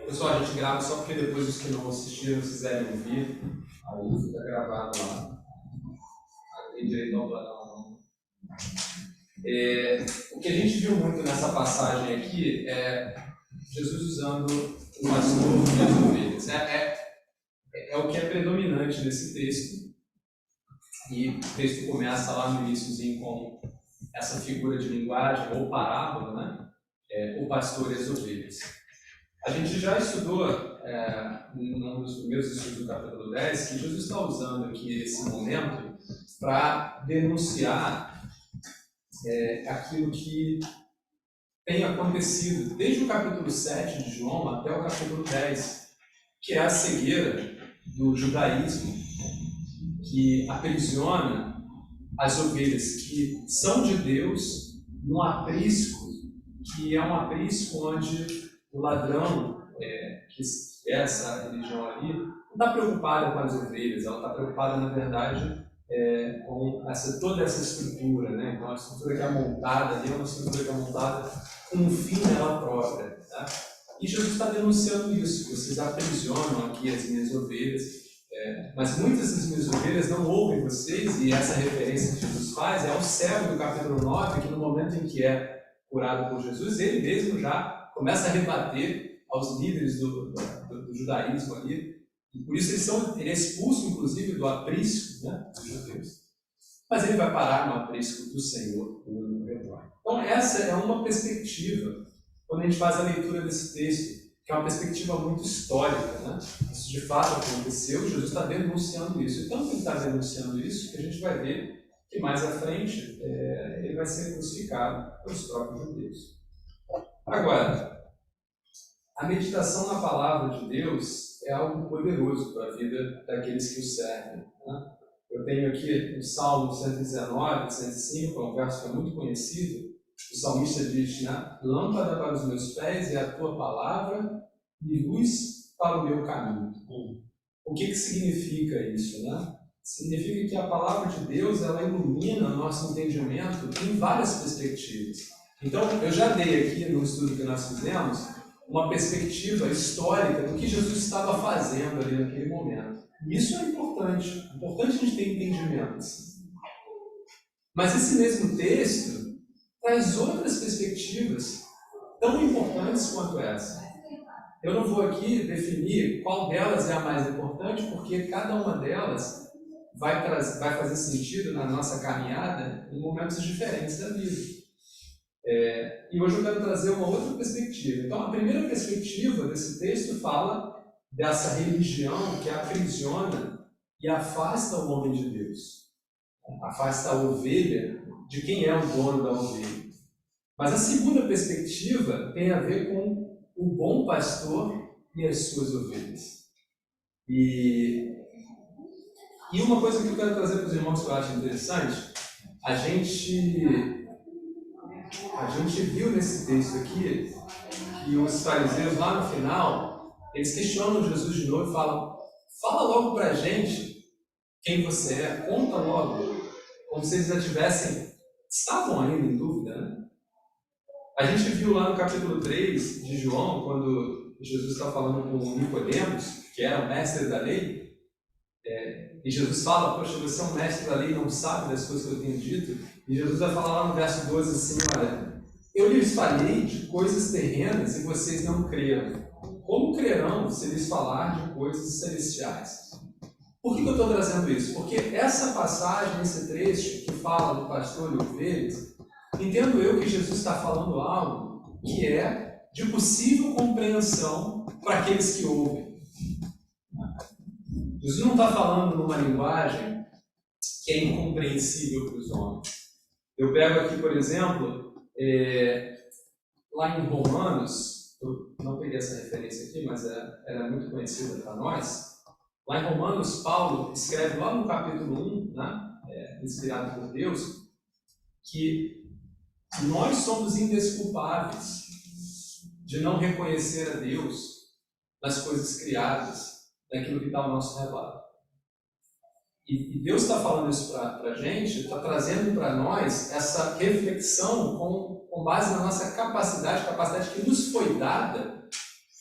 Pessoal, a gente grava só porque depois os que não assistiram, se quiserem ouvir, aí fica gravado lá. Não tem direito ao não. O que a gente viu muito nessa passagem aqui é Jesus usando o pastor e as ovelhas. É o que é predominante nesse texto. E o texto começa lá no iníciozinho com essa figura de linguagem, ou parábola, né? O pastor e as ovelhas. A gente já estudou, num dos primeiros estudos do capítulo 10, que Jesus está usando aqui esse momento para denunciar aquilo que tem acontecido desde o capítulo 7 de João até o capítulo 10, que é a cegueira do judaísmo, que aprisiona as ovelhas que são de Deus num aprisco, que é um aprisco onde o ladrão, que é essa religião ali, não está preocupado com as ovelhas, ela está preocupada, na verdade, com toda essa estrutura, né? Então, a estrutura que é montada ali é uma estrutura que é montada com um fim nela própria. Tá? E Jesus está denunciando isso. Vocês aprisionam aqui as minhas ovelhas, mas muitas das minhas ovelhas não ouvem vocês, e essa referência que Jesus faz é ao cego do capítulo 9, que no momento em que é curado por Jesus, ele mesmo já começa a rebater aos líderes do judaísmo ali, e por isso ele é expulso, inclusive, do aprisco, né, dos judeus. Mas ele vai parar no aprisco do Senhor, o único rebanho. Então, essa é uma perspectiva, quando a gente faz a leitura desse texto, que é uma perspectiva muito histórica, né? Isso de fato aconteceu, Jesus está denunciando isso. E tanto que ele está denunciando isso, que a gente vai ver que mais à frente ele vai ser crucificado pelos próprios judeus. Agora, a meditação na palavra de Deus é algo poderoso para a vida daqueles que o servem. Né? Eu tenho aqui o Salmo 119, 105, é um verso que é muito conhecido. O salmista diz, né? Lâmpada para os meus pés é a tua palavra e luz para o meu caminho. O que significa isso, né? Significa que a palavra de Deus, ela ilumina o nosso entendimento em várias perspectivas. Então, eu já dei aqui no estudo que nós fizemos uma perspectiva histórica do que Jesus estava fazendo ali naquele momento. E isso é importante. É importante a gente ter entendimento. Mas esse mesmo texto traz outras perspectivas tão importantes quanto essa. Eu não vou aqui definir qual delas é a mais importante, porque cada uma delas vai fazer sentido na nossa caminhada em momentos diferentes da vida. E hoje eu quero trazer uma outra perspectiva. Então, a primeira perspectiva desse texto fala dessa religião que aprisiona e afasta o homem de Deus. Afasta a ovelha de quem é o dono da ovelha. Mas a segunda perspectiva tem a ver com o bom pastor e as suas ovelhas. E uma coisa que eu quero trazer para os irmãos que eu acho interessante, a gente viu nesse texto aqui que os fariseus lá no final, eles questionam Jesus de novo e falam, fala logo para a gente quem você é, conta logo, como se eles já estavam ainda em dúvida, né? A gente viu lá no capítulo 3 de João, quando Jesus está falando com Nicodemos, que era o mestre da lei, e Jesus fala, poxa, você é um mestre da lei e não sabe das coisas que eu tenho dito, e Jesus vai falar lá no verso 12 assim, olha, eu lhes falei de coisas terrenas e vocês não creram. Como crerão se lhes falar de coisas celestiais? Por que eu estou trazendo isso? Porque essa passagem, esse trecho que fala do pastor e ovelhas, entendo eu que Jesus está falando algo que é de possível compreensão para aqueles que ouvem. Jesus não está falando numa linguagem que é incompreensível para os homens. Eu pego aqui, por exemplo, lá em Romanos, eu não peguei essa referência aqui, mas era muito conhecida para nós. Lá em Romanos, Paulo escreve lá no capítulo 1, né, inspirado por Deus, que nós somos indesculpáveis de não reconhecer a Deus nas coisas criadas, naquilo que está ao nosso redor. E Deus está falando isso para a gente, está trazendo para nós essa reflexão com base na nossa capacidade que nos foi dada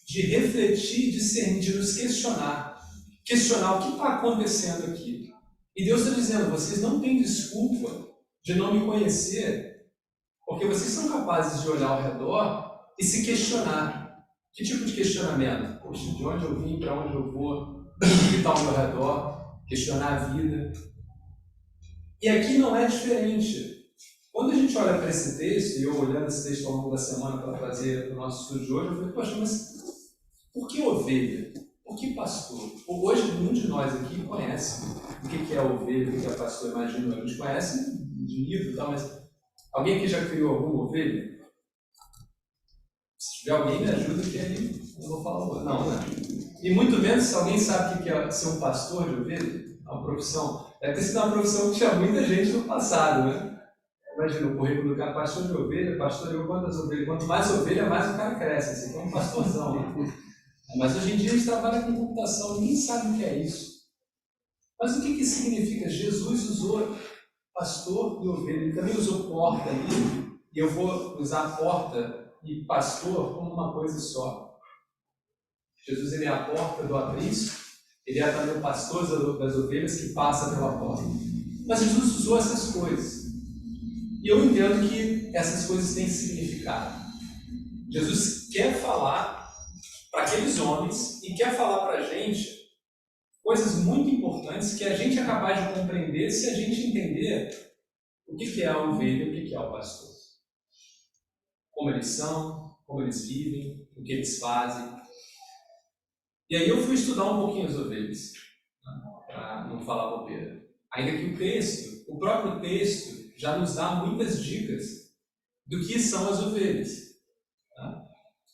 de refletir, discernir, de nos questionar. Questionar o que está acontecendo aqui. E Deus está dizendo, vocês não têm desculpa de não me conhecer, porque vocês são capazes de olhar ao redor e se questionar. Que tipo de questionamento? Poxa, de onde eu vim, para onde eu vou, o que está ao meu redor, questionar a vida. E aqui não é diferente. Quando a gente olha para esse texto, e eu olhando esse texto ao longo da semana para fazer o nosso estudo de hoje, eu falei, poxa, mas por que ovelha? Por que pastor? Hoje, nenhum de nós aqui conhece o que é ovelha, o que é pastor, imagino. A gente conhece de livro e tal, mas alguém aqui já criou alguma ovelha? Se tiver alguém, me ajuda, que aí eu vou falar outra. Não, né? E muito menos se alguém sabe o que é ser um pastor de ovelha, é uma profissão. Deve ter sido uma profissão que tinha muita gente no passado, né? Imagina o currículo do cara, pastor de ovelha, pastoreou quantas ovelhas? Quanto mais ovelha, mais o cara cresce. Assim, então é um pastorzão. Né? Mas hoje em dia a gente trabalha com computação, ninguém sabe o que é isso. Mas o que significa? Jesus usou pastor e ovelha, ele também usou porta ali, e eu vou usar porta e pastor como uma coisa só. Jesus ele é a porta do aprisco, ele é também o pastor das ovelhas que passa pela porta. Mas Jesus usou essas coisas. E eu entendo que essas coisas têm significado. Jesus quer falar para aqueles homens e quer falar para a gente coisas muito importantes que a gente é capaz de compreender se a gente entender o que é a ovelha e o que é o pastor. Como eles são, como eles vivem, o que eles fazem. E aí eu fui estudar um pouquinho as ovelhas, para não falar bobeira. Ainda que o próprio texto, já nos dá muitas dicas do que são as ovelhas. Tá?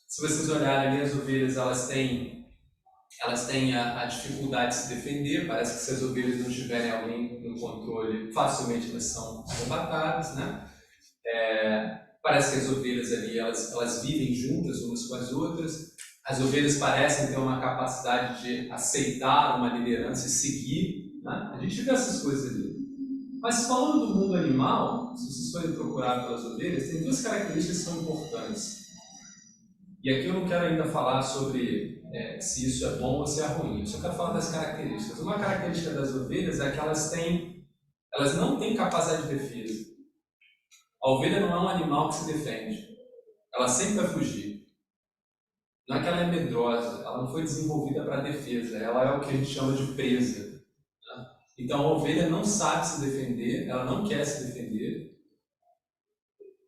Se vocês olharem ali, as ovelhas elas têm a dificuldade de se defender. Parece que se as ovelhas não tiverem alguém no controle, facilmente elas são arrebatadas, né? Parece que as ovelhas ali elas vivem juntas umas com as outras. As ovelhas parecem ter uma capacidade de aceitar uma liderança e seguir, né? A gente vê essas coisas ali. Mas falando do mundo animal, se vocês forem procurar pelas ovelhas, tem duas características que são importantes. E aqui eu não quero ainda falar sobre se isso é bom ou se é ruim. Eu só quero falar das características. Uma característica das ovelhas é que elas não têm capacidade de defesa. A ovelha não é um animal que se defende. Ela sempre vai fugir. Não é que ela é medrosa, ela não foi desenvolvida para defesa. Ela é o que a gente chama de presa. Né? Então a ovelha não sabe se defender, ela não quer se defender.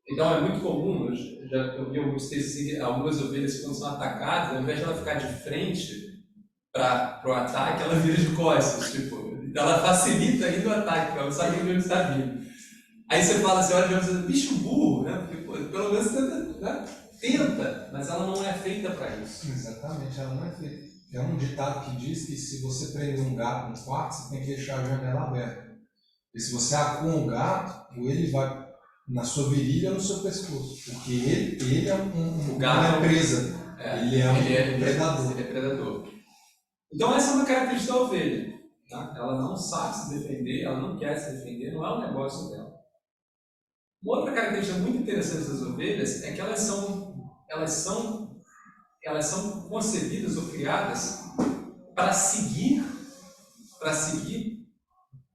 Então é muito comum, eu vi alguns textos assim, algumas ovelhas quando são atacadas, ao invés de ela ficar de frente para o ataque, ela vira de costas. Então ela facilita ainda o ataque, porque ela não sabe de onde está vindo. Aí você fala assim, olha, bicho burro, né? Porque pelo menos tenta, mas ela não é feita para isso. Exatamente, ela não é feita. Tem um ditado que diz que se você prender um gato no quarto, você tem que deixar a janela aberta. E se você acua um gato, ele vai na sua virilha ou no seu pescoço. Porque ele é uma presa. Ele é um predador. Ele é predador. Então essa é uma característica da ovelha. Tá? Ela não sabe se defender, ela não quer se defender, não é um negócio dela. Uma outra característica muito interessante das ovelhas é que elas são concebidas ou criadas para seguir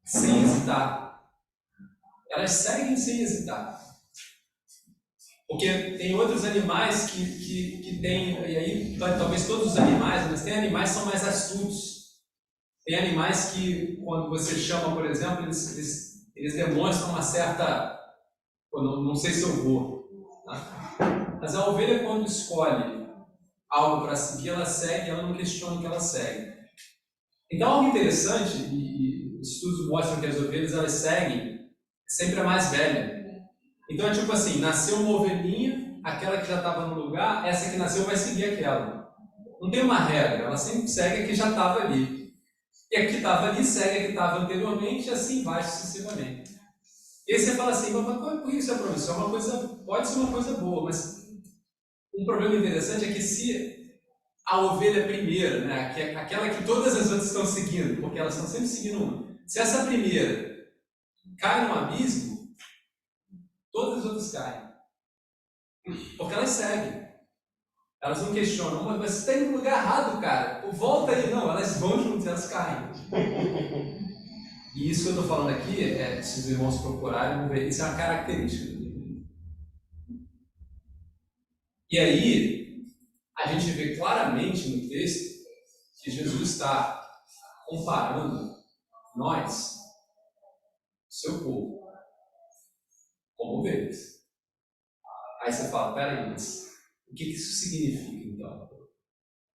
sem hesitar. Elas seguem sem hesitar. Porque tem outros animais que têm, e aí talvez todos os animais, mas tem animais que são mais astutos. Tem animais que, quando você chama, por exemplo, eles demonstram uma certa... Não sei se eu vou. Tá? Mas a ovelha, quando escolhe algo para seguir, ela segue, ela não questiona o que ela segue. Então, algo interessante, e estudos mostram que as ovelhas elas seguem sempre a mais velha. Então é tipo assim, nasceu uma ovelhinha, aquela que já estava no lugar, essa que nasceu vai seguir aquela. Não tem uma regra, ela sempre segue a que já estava ali. E a que estava ali segue a que estava anteriormente, e assim vai sucessivamente. E aí você fala assim, mas por que isso é promissão? Pode ser uma coisa boa, mas um problema interessante é que se a ovelha primeira, né, aquela que todas as outras estão seguindo, porque elas estão sempre seguindo uma, se essa primeira cai num abismo, todas as outras caem. Porque elas seguem. Elas não questionam, mas você está indo no lugar errado, cara. Volta aí. Não, elas vão junto e elas caem. E isso que eu estou falando aqui, se os irmãos procurarem, vão ver, isso é uma característica do Bíblia. E aí, a gente vê claramente no texto que Jesus está comparando nós, o seu povo, como ovelhas. Aí você fala, peraí, mas o que isso significa então?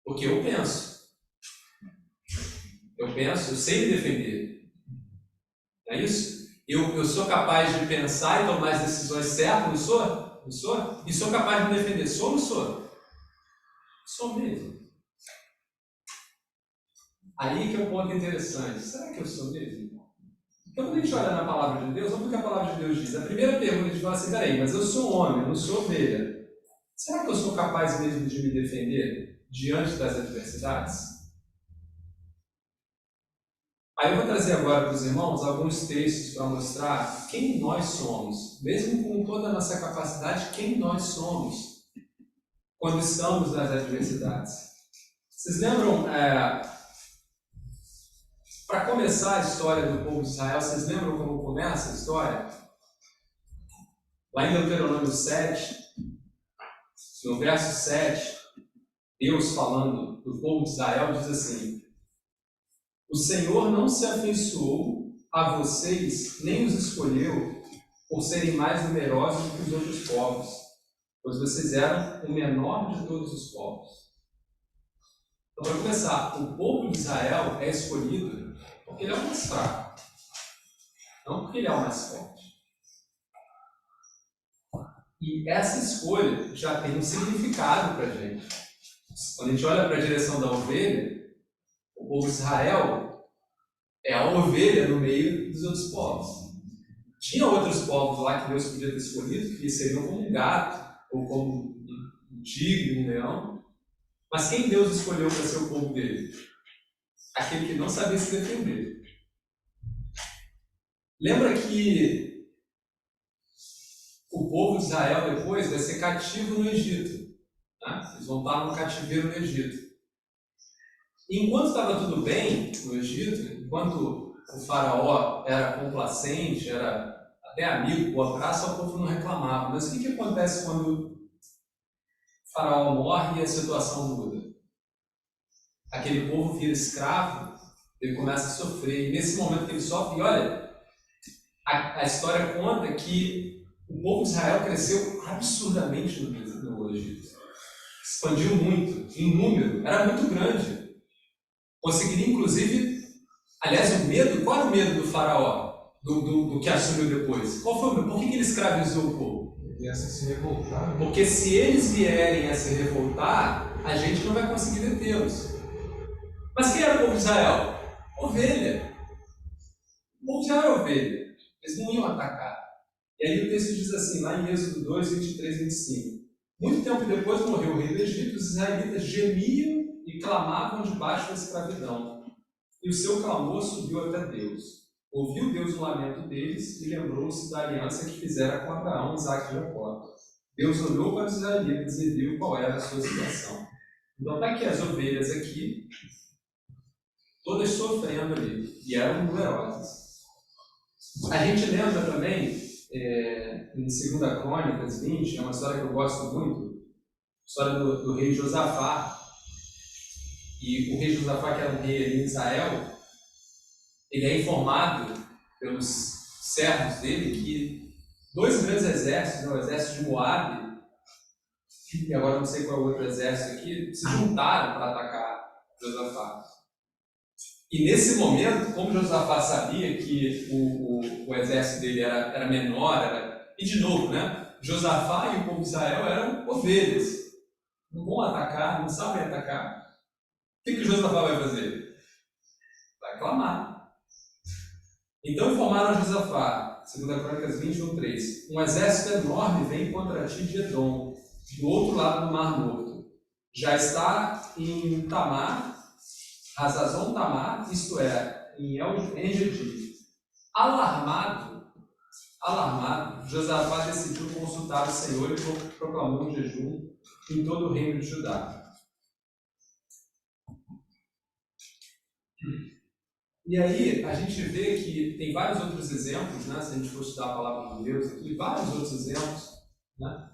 Porque eu penso, eu sei me defender. Não é isso? Eu sou capaz de pensar e tomar as decisões certas, não sou? Não sou? E sou capaz de me defender, sou ou não sou? Sou mesmo. Aí que é um ponto interessante. Será que eu sou mesmo? Então, quando a gente olha na palavra de Deus, olha o que a palavra de Deus diz. A primeira pergunta a gente fala assim, peraí, mas eu sou homem, eu não sou ovelha. Será que eu sou capaz mesmo de me defender diante das adversidades? Aí eu vou trazer agora para os irmãos alguns textos para mostrar quem nós somos, mesmo com toda a nossa capacidade, quem nós somos quando estamos nas adversidades. Vocês lembram, para começar a história do povo de Israel, vocês lembram como começa a história? Lá em Deuteronômio 7, no verso 7, Deus falando do povo de Israel diz assim: o Senhor não se afeiçoou a vocês, nem os escolheu por serem mais numerosos do que os outros povos, pois vocês eram o menor de todos os povos. Então, para começar, o povo de Israel é escolhido porque ele é o mais fraco, não porque ele é o mais forte. E essa escolha já tem um significado para a gente. Quando a gente olha para a direção da ovelha, o povo de Israel é a ovelha no meio dos outros povos. Tinha outros povos lá que Deus podia ter escolhido, que seriam como um gato, ou como um tigre, um leão. Mas quem Deus escolheu para ser o povo dele? Aquele que não sabia se defender. Lembra que o povo de Israel depois vai ser cativo no Egito. Né? Eles vão estar no cativeiro no Egito. E enquanto estava tudo bem no Egito, enquanto o faraó era complacente, era até amigo, boa praça, o povo não reclamava. Mas o que acontece quando o faraó morre e a situação muda? Aquele povo vira escravo, ele começa a sofrer. E nesse momento que ele sofre, e olha, a história conta que o povo de Israel cresceu absurdamente no Egito. Expandiu muito, em número, era muito grande. Conseguiria, inclusive, aliás, o medo, qual era o medo do faraó, do que assumiu depois? Qual foi o medo? Por que ele escravizou o povo? Se revoltar. Porque se eles vierem a se revoltar, a gente não vai conseguir detê-los. Mas quem era o povo de Israel? Ovelha. O povo já era ovelha. Eles não iam atacar. E aí o texto diz assim, lá em Êxodo 2, 23 e 25. Muito tempo depois morreu o rei do Egito, os israelitas gemiam e clamavam debaixo da escravidão. E o seu clamor subiu até Deus. Ouviu Deus o lamento deles e lembrou-se da aliança que fizera com Abraão, Isaque e Jacó. Deus olhou para os israelitas e viu qual era a sua situação. Então está aqui as ovelhas aqui, todas sofrendo ali, e eram numerosas. A gente lembra também, em 2 Crônicas 20, é uma história que eu gosto muito, a história do rei Josafá. E o rei Josafá, que era um rei ali em Israel, ele é informado pelos servos dele que dois grandes exércitos, o exército de Moabe, e agora não sei qual é o outro exército aqui, se juntaram para atacar Josafá. E nesse momento, como Josafá sabia que o exército dele era menor, e de novo, né? Josafá e o povo de Israel eram ovelhas. Não vão atacar, não sabem atacar. O que Josafá vai fazer? Vai clamar. Então informaram a Josafá, 2 Crônicas 21, 3. Um exército enorme vem contra ti de Edom, do outro lado do Mar Morto. Já está em Tamar, Hazazon Tamar, isto é, em En-Gedi. Alarmado, Alarmado, Josafá decidiu consultar o Senhor e proclamou um jejum em todo o reino de Judá. E aí, a gente vê que tem vários outros exemplos, né? Se a gente for estudar a palavra de Deus aqui, vários outros exemplos, né?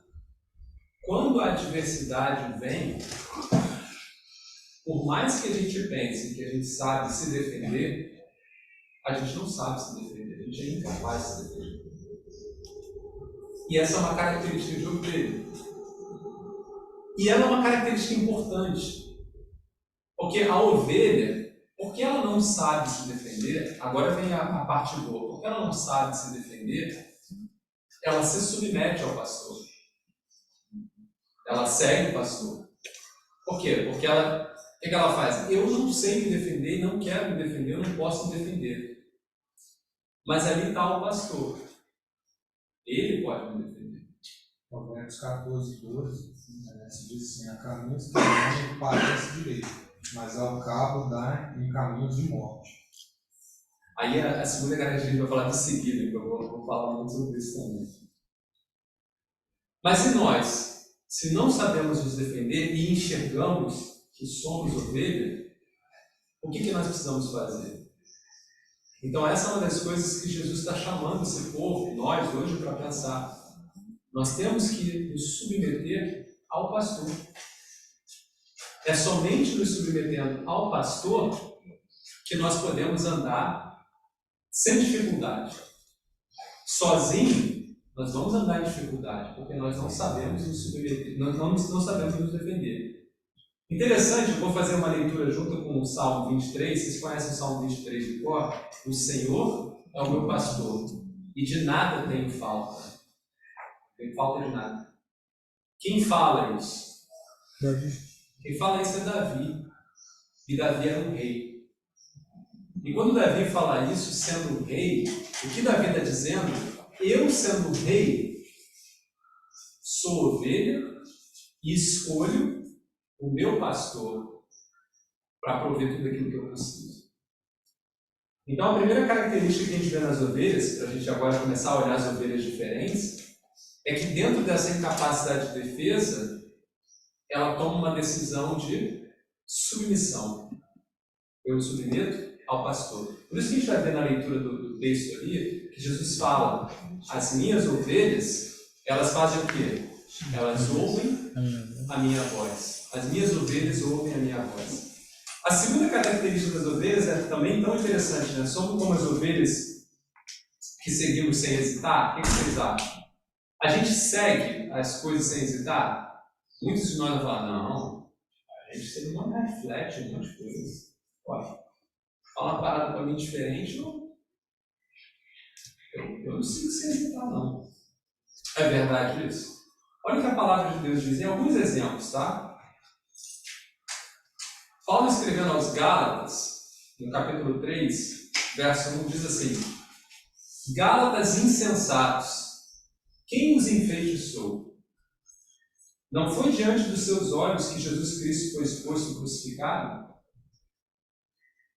Quando a adversidade vem, por mais que a gente pense que a gente sabe se defender, a gente não sabe se defender, a gente é incapaz de se defender. E essa é uma característica de ovelha. E ela é uma característica importante, porque a ovelha, porque ela não sabe se defender, agora vem a parte boa, porque ela não sabe se defender, ela se submete ao pastor. Ela segue o pastor. Por quê? Porque ela, o que ela faz? Eu não sei me defender, não quero me defender, eu não posso me defender. Mas ali está o pastor. Ele pode me defender. Provérbios 14, 12, se diz assim: a caminhos que andam parece direito, mas ao cabo dá em caminhos de morte. Aí a segunda característica vai falar de seguida, que eu vou falar muito sobre isso também. Mas se nós, se não sabemos nos defender e enxergamos que somos ovelha, o que nós precisamos fazer? Então essa é uma das coisas que Jesus está chamando esse povo, nós hoje, para pensar. Nós temos que nos submeter ao pastor. É somente nos submetendo ao pastor que nós podemos andar sem dificuldade. Sozinho, nós vamos andar em dificuldade, porque nós não sabemos nos submeter, nós não sabemos nos defender. Interessante, eu vou fazer uma leitura junto com o Salmo 23. Vocês conhecem o Salmo 23 de cor? O Senhor é o meu pastor, e de nada tenho falta. Não tenho falta de nada. Quem fala isso? Davi. Quem fala isso é Davi. E Davi era um rei. E quando Davi fala isso, sendo rei, o que Davi está dizendo? Eu, sendo rei, sou ovelha e escolho o meu pastor para prover tudo aquilo que eu preciso. Então, a primeira característica que a gente vê nas ovelhas, para a gente agora começar a olhar as ovelhas diferentes, é que dentro dessa incapacidade de defesa, ela toma uma decisão de submissão. Eu me submeto ao pastor. Por isso que a gente vai ver na leitura do texto ali, que Jesus fala: as minhas ovelhas, elas fazem o quê? Elas ouvem a minha voz. As minhas ovelhas ouvem a minha voz. A segunda característica das ovelhas é também tão interessante, né? Somos como as ovelhas que seguimos sem hesitar. O que vocês acham? A gente segue as coisas sem hesitar? Muitos de nós vão falar: não, a gente ser humano reflete um monte de coisa. Olha, fala uma parada para mim diferente, eu não sigo sem hesitar, não. É verdade isso? Olha o que a palavra de Deus diz em alguns exemplos, tá? Paulo, escrevendo aos Gálatas, no capítulo 3, verso 1, diz assim: Gálatas insensatos, quem os enfeitiçou? Não foi diante dos seus olhos que Jesus Cristo foi exposto e crucificado?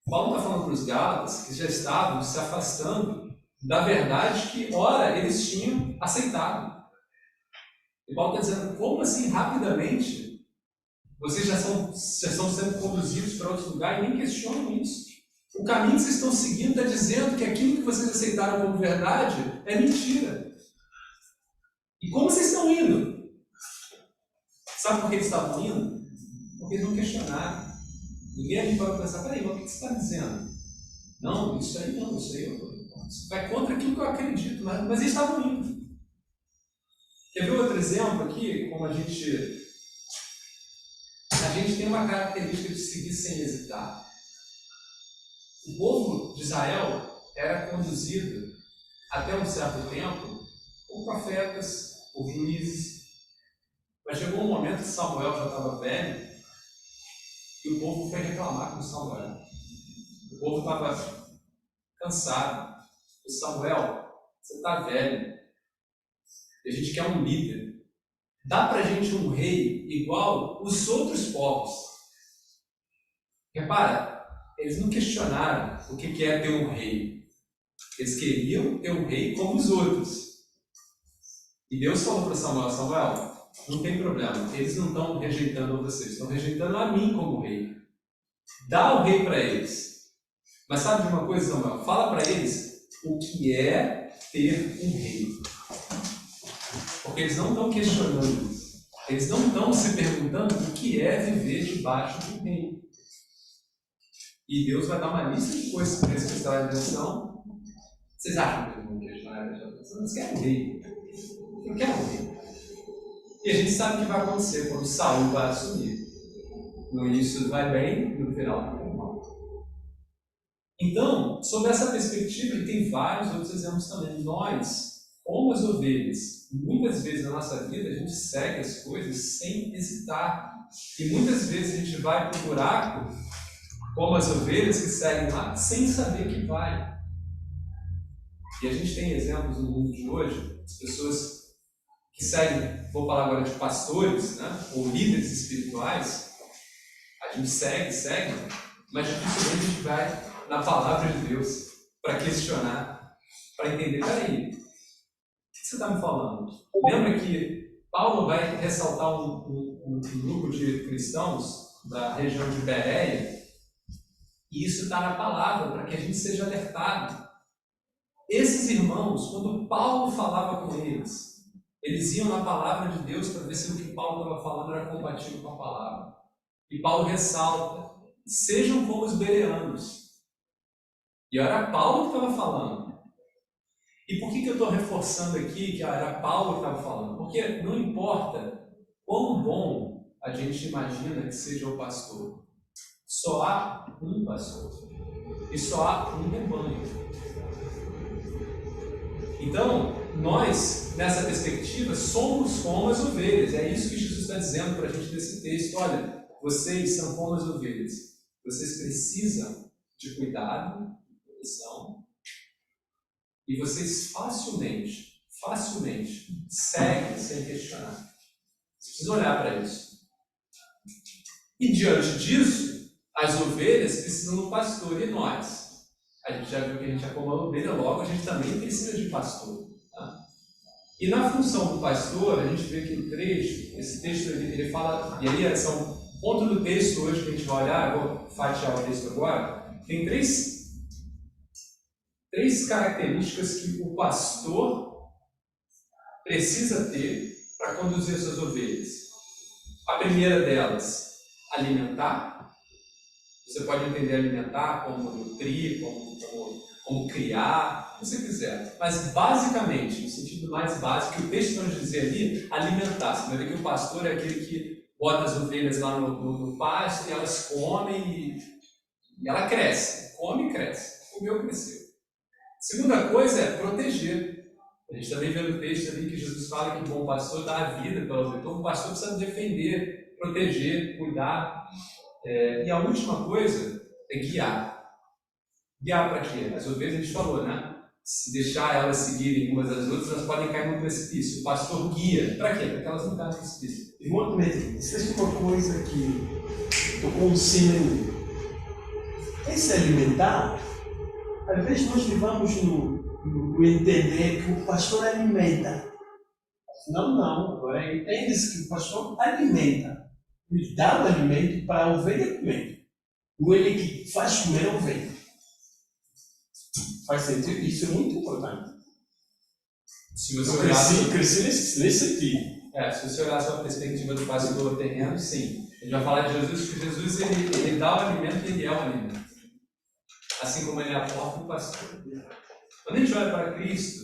Paulo está falando para os Gálatas que já estavam se afastando da verdade que, ora, eles tinham aceitado. E Paulo está dizendo: como assim, rapidamente, vocês já estão sendo conduzidos para outro lugar e nem questionam isso? O caminho que vocês estão seguindo está dizendo que aquilo que vocês aceitaram como verdade é mentira. E como vocês estão indo? Sabe por que eles estavam indo? Porque eles não questionaram. Ninguém ali para pensar: peraí, mas o que você está dizendo? Não, isso aí não, isso aí isso vai contra aquilo que eu acredito, mas eles estavam indo. Quer ver outro exemplo aqui? Como a gente tem uma característica de seguir sem hesitar. O povo de Israel era conduzido até um certo tempo por profetas, por juízes. Mas chegou um momento que Samuel já estava velho e o povo foi reclamar com Samuel. O povo estava cansado. O Samuel, você está velho. A gente quer um líder. Dá para a gente um rei igual os outros povos. Repara, eles não questionaram o que é ter um rei. Eles queriam ter um rei como os outros. E Deus falou para Samuel, Samuel, não tem problema, eles não estão rejeitando vocês, estão rejeitando a mim como rei. Dá o rei para eles. Mas sabe de uma coisa, Samuel? Fala para eles o que é ter um rei. Porque eles não estão questionando isso. Eles não estão se perguntando o que é viver debaixo de um rei. E Deus vai dar uma lista de coisas para eles prestarem atenção. Vocês acham que eles vão questionar a atenção? Eles querem um rei. Não querem um rei. E a gente sabe o que vai acontecer quando Saul vai assumir. No início vai bem, no final vai mal. Então, sob essa perspectiva, e tem vários outros exemplos também, nós, como as ovelhas, muitas vezes na nossa vida a gente segue as coisas sem hesitar. E muitas vezes a gente vai para o buraco, como as ovelhas que seguem lá, sem saber que vai. E a gente tem exemplos no mundo de hoje, de pessoas que seguem, vou falar agora de pastores, né, ou líderes espirituais. A gente segue, mas dificilmente a gente vai na palavra de Deus para questionar, para entender, peraí, o que você está me falando? Lembra que Paulo vai ressaltar um grupo de cristãos da região de Bereia, e isso está na palavra, para que a gente seja alertado. Esses irmãos, quando Paulo falava com eles, eles iam na palavra de Deus para ver se o que Paulo estava falando era compatível com a palavra. E Paulo ressalta, sejam como os bereanos. E era Paulo que estava falando. E por que eu estou reforçando aqui que era Paulo que estava falando? Porque não importa quão bom a gente imagina que seja o pastor. Só há um pastor. E só há um rebanho. Então, nós, nessa perspectiva, somos como as ovelhas. É isso que Jesus está dizendo para a gente nesse texto. Olha, vocês são como as ovelhas. Vocês precisam de cuidado, de proteção. E vocês facilmente seguem sem questionar. Vocês precisam olhar para isso. E diante disso, as ovelhas precisam do pastor. E nós? A gente já viu que a gente é como a ovelha, logo a gente também precisa de pastor. Tá? E na função do pastor, a gente vê que o trecho, esse texto ele fala, e aí são ponto do texto hoje que a gente vai olhar, eu vou fatiar o texto agora, tem três características que o pastor precisa ter para conduzir as suas ovelhas. A primeira delas, alimentar. Você pode entender alimentar como nutrir, como criar, o que você quiser. Mas basicamente, no sentido mais básico, que o texto vai nos dizer ali, alimentar. Você vai ver que o pastor é aquele que bota as ovelhas lá no pasto e elas comem e ela cresce. Come e cresce. Comeu e cresceu. Segunda coisa é proteger. A gente também vê no texto ali que Jesus fala que o bom pastor dá a vida pela ovelha. Então o pastor precisa defender, proteger, cuidar. E a última coisa é guiar. Guiar para quê? As ovelhas a gente falou, né? Se deixar elas seguirem umas às outras, elas podem cair no precipício. O pastor guia. Para quê? Para que elas não caem no precipício. Irmão Dmitry, existe uma coisa que tocou um sino em mim. Esse alimentar, às vezes nós levamos no entender que o pastor alimenta. Não. Agora entende-se que o pastor alimenta. Ele dá o alimento para a ovelha comer. Não ele que faz comer a ovelha. Faz sentido? Isso é muito importante. Se você olhar cresci nesse sentido. Se você olhar a perspectiva do pastor terreno, sim. A gente vai falar de Jesus, que Jesus ele dá o alimento e ele é o alimento. Assim como ele é a porta do pastor. Quando a gente olha para Cristo,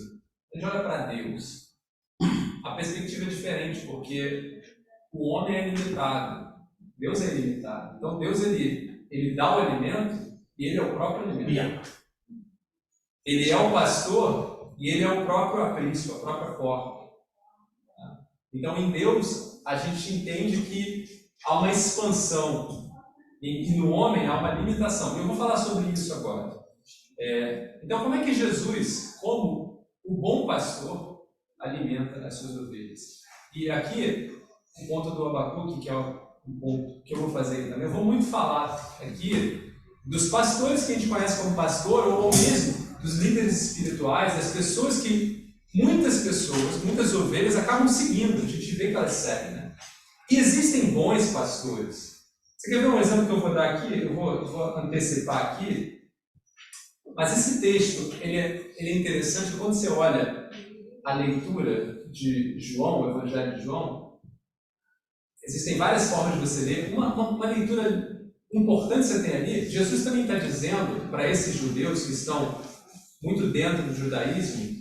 a gente olha para Deus. A perspectiva é diferente, porque o homem é limitado. Deus é ilimitado. Então Deus ele dá o alimento e ele é o próprio alimento. Yeah. Ele é o pastor e ele é o próprio aprisco, a própria porta. Então em Deus a gente entende que há uma expansão e no homem há uma limitação. E eu vou falar sobre isso agora. Então como é que Jesus, como o bom pastor, alimenta as suas ovelhas? E aqui o ponto do Abacuque, que é o ponto que eu vou fazer aqui também. Eu vou muito falar aqui dos pastores que a gente conhece como pastor, ou mesmo dos líderes espirituais, das pessoas que muitas pessoas, muitas ovelhas acabam seguindo, a gente vê que elas seguem, né? E existem bons pastores. Você quer ver um exemplo que eu vou dar aqui? Eu vou antecipar aqui. Mas esse texto, ele é interessante quando você olha a leitura de João, o Evangelho de João. Existem várias formas de você ler. Uma leitura importante que você tem ali, Jesus também está dizendo para esses judeus que estão muito dentro do judaísmo,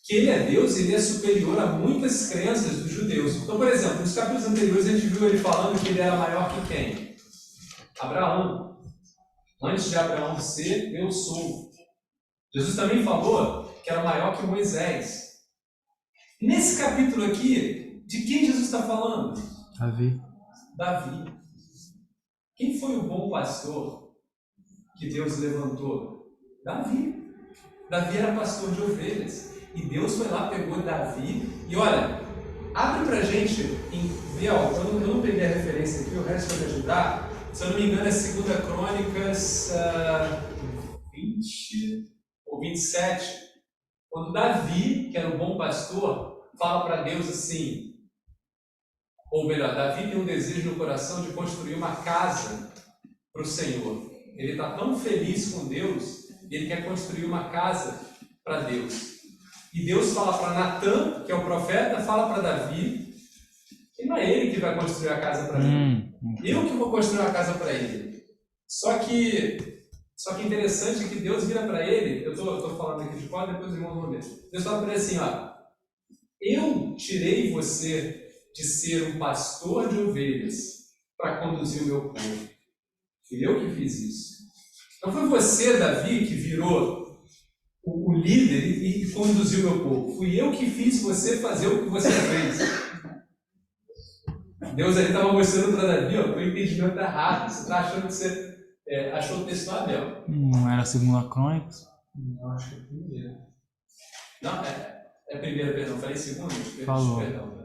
que ele é Deus e ele é superior a muitas crenças dos judeus. Então, por exemplo, nos capítulos anteriores a gente viu ele falando que ele era maior que quem? Abraão. Antes de Abraão ser, eu sou. Jesus também falou que era maior que Moisés. Nesse capítulo aqui, de quem Jesus está falando? Davi. Quem foi o bom pastor que Deus levantou? Davi. Davi era pastor de ovelhas. E Deus foi lá, pegou Davi. E olha, abre pra gente em Biel, eu não peguei a referência aqui, o resto vai me ajudar. Se eu não me engano, é 2 Crônicas 20 ou 27. Quando Davi, que era o bom pastor, fala para Deus assim, ou melhor, Davi tem um desejo no coração de construir uma casa para o Senhor. Ele está tão feliz com Deus, ele quer construir uma casa para Deus. E Deus fala para Natã, que é o profeta, fala para Davi, que não é ele que vai construir a casa para ele. Eu que vou construir uma casa para ele. Só que interessante é que Deus vira para ele, eu estou falando aqui de fora, depois os irmãos vão ver. Deus fala para ele assim, ó, eu tirei você de ser um pastor de ovelhas para conduzir o meu povo. Fui eu que fiz isso. Não foi você, Davi, que virou o líder e conduziu o meu povo. Fui eu que fiz você fazer o que você fez. Deus ali estava mostrando para Davi, ó, o entendimento está errado. Você está achando que você achou o texto lá, Abel? Não era 2 Crônicas? Não, acho que é a primeira. Não, é primeira, perdão. Falei segunda? Falou. Perdão.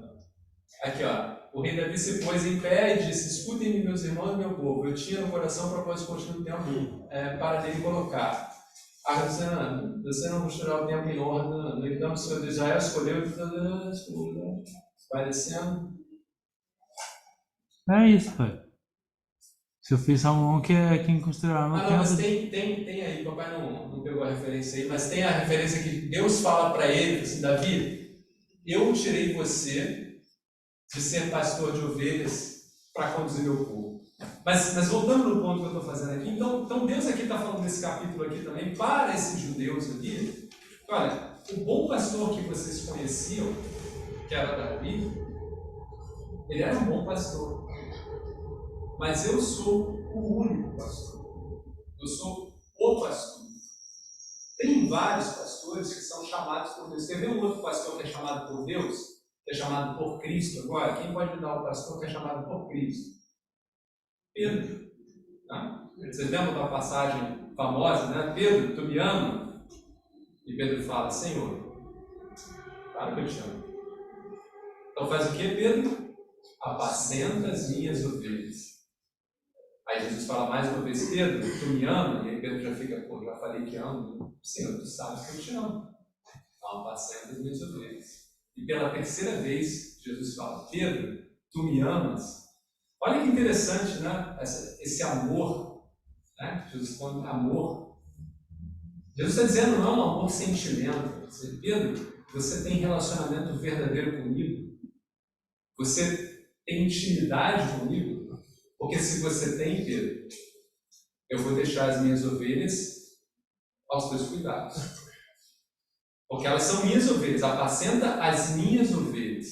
Aqui, ó. O rei Davi se pôs em pé e disse, escutem-me, meus irmãos e meu povo. Eu tinha no coração o propósito de construir um templo para nele colocar. Você não construirá o templo em ordem. No entanto, o Senhor de Israel escolheu e vai descendo. É isso, pai. Seu filho Salomão que é quem construirá no Não, templo. mas tem aí, papai não pegou a referência aí, mas tem a referência que Deus fala para ele, assim, Davi, eu tirei você de ser pastor de ovelhas para conduzir meu povo. Mas voltando no ponto que eu estou fazendo aqui, então Deus aqui está falando nesse capítulo aqui também para esses judeus aqui, olha, o bom pastor que vocês conheciam, que era Davi, ele era um bom pastor. Mas eu sou o único pastor. Eu sou o pastor. Tem vários pastores que são chamados por Deus. Você vê um outro pastor que é chamado por Deus, que é chamado por Cristo agora? Quem pode me dar o pastor que é chamado por Cristo? Pedro. Tá? Vocês lembram da passagem famosa, né? Pedro, tu me ama? E Pedro fala, Senhor, claro que eu te amo. Então faz o que, Pedro? Apacenta as minhas ovelhas. Aí Jesus fala mais uma vez, Pedro, tu me ama? E aí Pedro já fica, pô, já falei que amo. Senhor, tu sabes que eu te amo. Então apacenta as minhas ovelhas. E pela terceira vez, Jesus fala, Pedro, tu me amas? Olha que interessante, né? Esse amor, né? Jesus fala amor. Jesus está dizendo, não é um amor sentimento. Pedro, você tem relacionamento verdadeiro comigo? Você tem intimidade comigo? Porque se você tem, Pedro, eu vou deixar as minhas ovelhas aos teus cuidados. Porque elas são minhas ovelhas, apacenta as minhas ovelhas.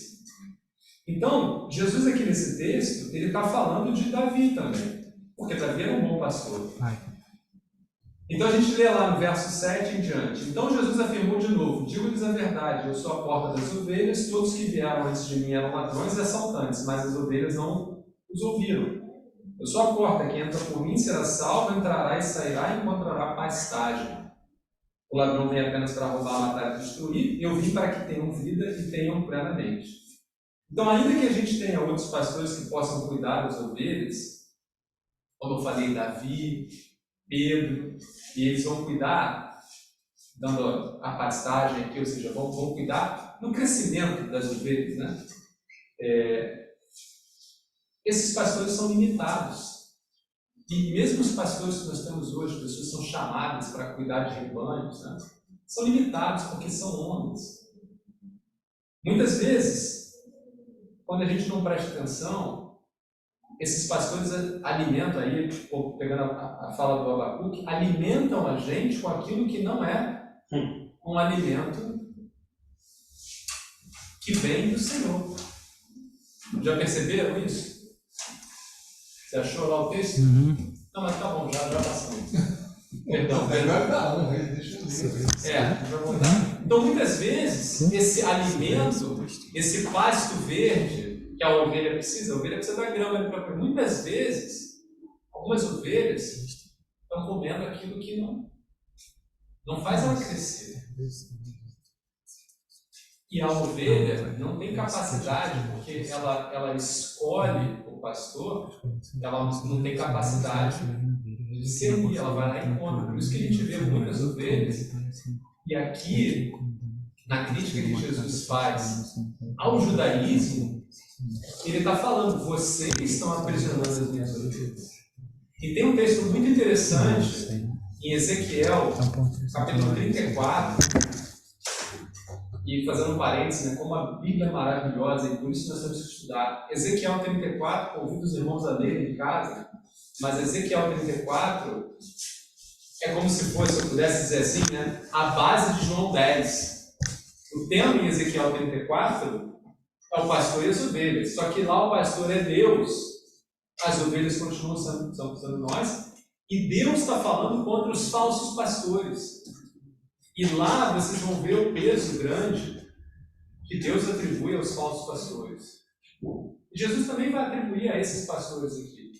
Então, Jesus aqui nesse texto, ele está falando de Davi também. Porque Davi era um bom pastor. Então a gente lê lá no verso 7 em diante. Então Jesus afirmou de novo, digo-lhes a verdade, eu sou a porta das ovelhas, todos que vieram antes de mim eram ladrões e assaltantes, mas as ovelhas não os ouviram. Eu sou a porta, quem entra por mim será salvo, entrará e sairá e encontrará pastagem. O ladrão vem apenas para roubar, matar e destruir, e eu vim para que tenham vida e tenham plenamente. Então, ainda que a gente tenha outros pastores que possam cuidar das ovelhas, como eu falei, Davi, Pedro, e eles vão cuidar dando a pastagem aqui, ou seja, vão cuidar no crescimento das ovelhas, né? Esses pastores são limitados. E mesmo os pastores que nós temos hoje, pessoas que são chamadas para cuidar de rebanhos, né? São limitados porque são homens. Muitas vezes, quando a gente não presta atenção, esses pastores alimentam aí, pegando a fala do Abacuque, alimentam a gente com aquilo que não é um alimento que vem do Senhor. Já perceberam isso? Você achou lá o texto? Uhum. Não, mas tá bom, já passamos. Perdão. Não, deixa eu ver. Já vou dar. Então, muitas vezes, esse alimento, esse pasto verde que a ovelha precisa da grama própria. Muitas vezes, algumas ovelhas estão comendo aquilo que não faz ela crescer. E a ovelha não tem capacidade, porque ela escolhe o pastor, ela não tem capacidade de servir, ela vai lá e come. Por isso que a gente vê muitas ovelhas, e aqui, na crítica que Jesus faz ao judaísmo, ele está falando, vocês estão aprisionando as minhas ovelhas. E tem um texto muito interessante em Ezequiel, capítulo 34, e fazendo um parênteses, né, como a Bíblia é maravilhosa, e por isso nós temos que estudar. Ezequiel 34, convido os irmãos a lerem em casa, mas Ezequiel 34 é como se fosse, se eu pudesse dizer assim, né, a base de João 10. O tema em Ezequiel 34 é o pastor e as ovelhas, só que lá o pastor é Deus, as ovelhas continuam sendo nós, e Deus está falando contra os falsos pastores. E lá vocês vão ver o peso grande que Deus atribui aos falsos pastores. E Jesus também vai atribuir a esses pastores aqui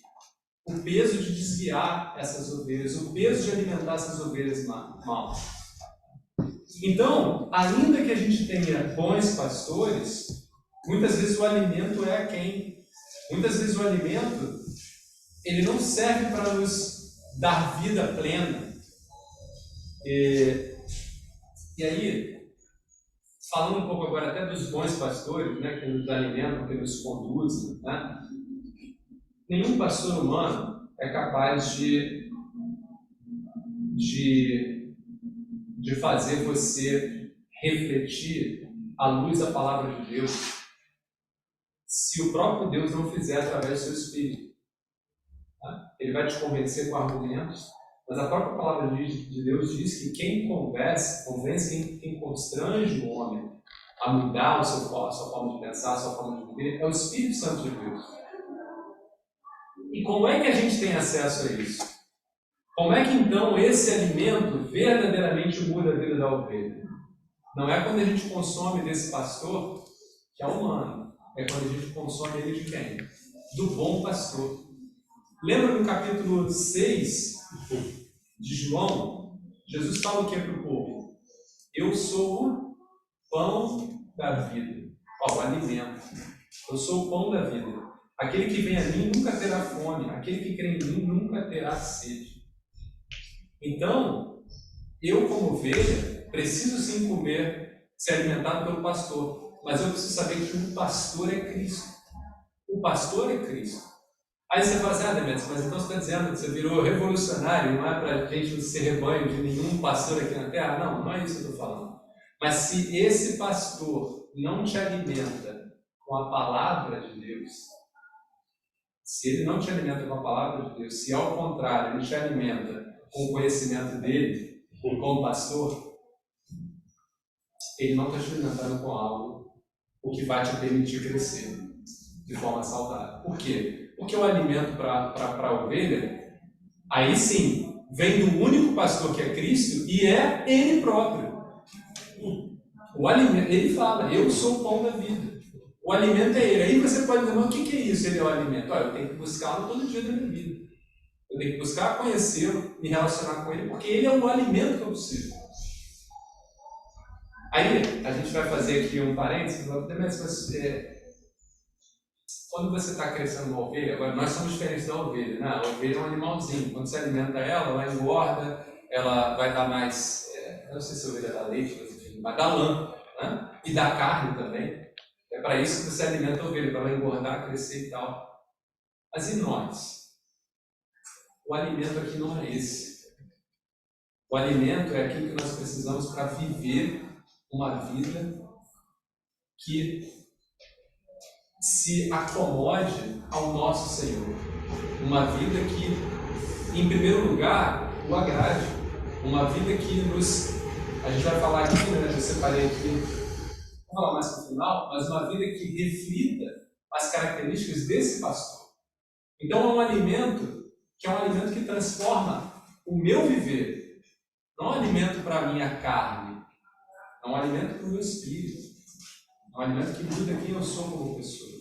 o peso de desviar essas ovelhas, o peso de alimentar essas ovelhas mal. Então, ainda que a gente tenha bons pastores, muitas vezes o alimento é aquém. Muitas vezes o alimento ele não serve para nos dar vida plena. E aí, falando um pouco agora até dos bons pastores, né, que nos alimentam, que nos conduzem, né? Nenhum pastor humano é capaz de fazer você refletir à luz da palavra de Deus se o próprio Deus não fizer através do seu Espírito. Tá? Ele vai te convencer com argumentos, mas a própria palavra de Deus diz que quem convence, quem constrange o homem a mudar a sua forma de pensar, a sua forma de viver, é o Espírito Santo de Deus. E como é que a gente tem acesso a isso? Como é que então esse alimento verdadeiramente muda a vida da ovelha? Não é quando a gente consome desse pastor, que é humano, é quando a gente consome ele de quem? Do bom pastor. Lembra no capítulo 6 de João, Jesus fala o que para o povo? Eu sou o pão da vida. O alimento. Eu sou o pão da vida. Aquele que vem a mim nunca terá fome. Aquele que crê em mim nunca terá sede. Então, eu como ovelha, preciso sim comer, ser alimentado pelo pastor. Mas eu preciso saber que o pastor é Cristo. O pastor é Cristo. Aí você fala assim, Demetrios, mas então você está dizendo que você virou revolucionário, não é para a gente não ser rebanho de nenhum pastor aqui na Terra? Não, não é isso que eu estou falando. Mas se esse pastor não te alimenta com a palavra de Deus, se ele não te alimenta com a palavra de Deus, se ao contrário ele te alimenta com o conhecimento dele, como pastor, ele não está te alimentando com algo o que vai te permitir crescer de forma saudável. Por quê? Porque o alimento para a ovelha, aí sim, vem do único pastor que é Cristo e é Ele próprio. O alimento, ele fala, eu sou o pão da vida. O alimento é Ele. Aí você pode dizer, mas o que é isso? Ele é o alimento. Olha, eu tenho que buscá-lo todo dia da minha vida. Eu tenho que buscar conhecê-lo, me relacionar com Ele, porque Ele é o alimento que eu preciso. Aí, a gente vai fazer aqui um parênteses, quando você está crescendo uma ovelha, agora nós somos diferentes da ovelha, né? A ovelha é um animalzinho, quando você alimenta ela engorda, ela vai dar mais, eu não sei se ovelha dá leite, mas enfim, mas dá lã, né? E dá carne também. É para isso que você alimenta a ovelha, para ela engordar, crescer e tal. Mas e nós? O alimento aqui não é esse. O alimento é aquilo que nós precisamos para viver uma vida que se acomode ao nosso Senhor. Uma vida que, em primeiro lugar, o agrade. Uma vida que nos... A gente vai falar aqui, né? Eu separei aqui, vou falar mais no final, mas uma vida que reflita as características desse pastor. Então é um alimento que transforma o meu viver. Não é um alimento para a minha carne, é um alimento para o meu espírito. É um alimento que muda quem eu sou como pessoa.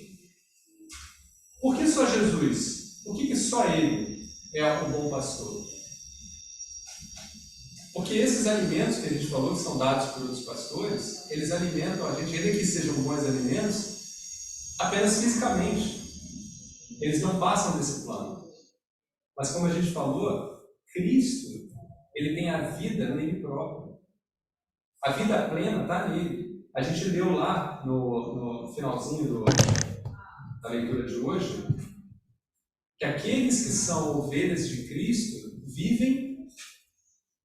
Por que só Jesus? Por que só Ele é o bom pastor? Porque esses alimentos que a gente falou, que são dados por outros pastores, eles alimentam a gente, ainda que sejam bons alimentos, apenas fisicamente. Eles não passam desse plano. Mas como a gente falou, Cristo, Ele tem a vida nele próprio. A vida plena está nele. A gente leu lá no finalzinho da leitura de hoje, que aqueles que são ovelhas de Cristo vivem,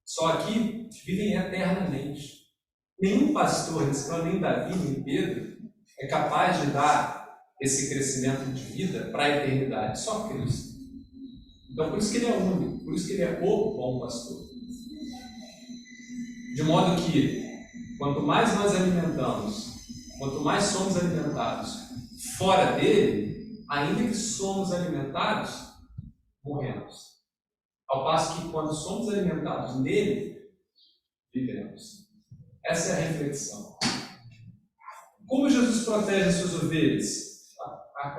só aqui, vivem eternamente. Nenhum pastor, nem Davi, nem Pedro, é capaz de dar esse crescimento de vida para a eternidade, só Cristo. Então, por isso que Ele é único, por isso que Ele é o bom pastor. De modo que, quanto mais nós alimentamos, quanto mais somos alimentados fora dele, ainda que somos alimentados, morremos. Ao passo que, quando somos alimentados nele, vivemos. Essa é a reflexão. Como Jesus protege as suas ovelhas?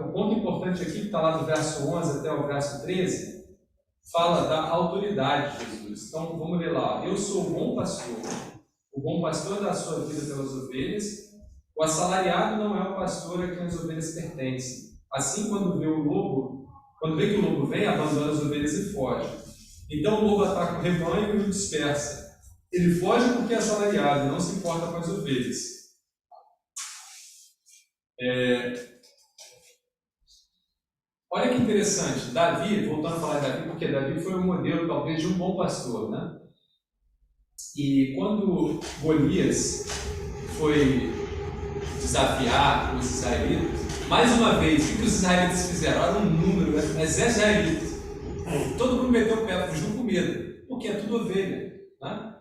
O ponto importante aqui, que está lá do verso 11 até o verso 13, fala da autoridade de Jesus. Então, vamos ler lá. Eu sou o bom pastor. O bom pastor dá a sua vida pelas ovelhas. O assalariado não é o pastor a quem as ovelhas pertencem. Assim, quando vê que o lobo vem, abandona as ovelhas e foge. Então, o lobo ataca o rebanho e o dispersa. Ele foge porque é assalariado e não se importa com as ovelhas. Olha que interessante, Davi, voltando a falar de Davi, porque Davi foi um modelo talvez de um bom pastor, né? E quando Golias foi desafiar os israelitas, mais uma vez, o que os israelitas fizeram? Era um número, exército israelita. Todo mundo meteu o pé, fugiu com medo, porque é tudo ovelha, né?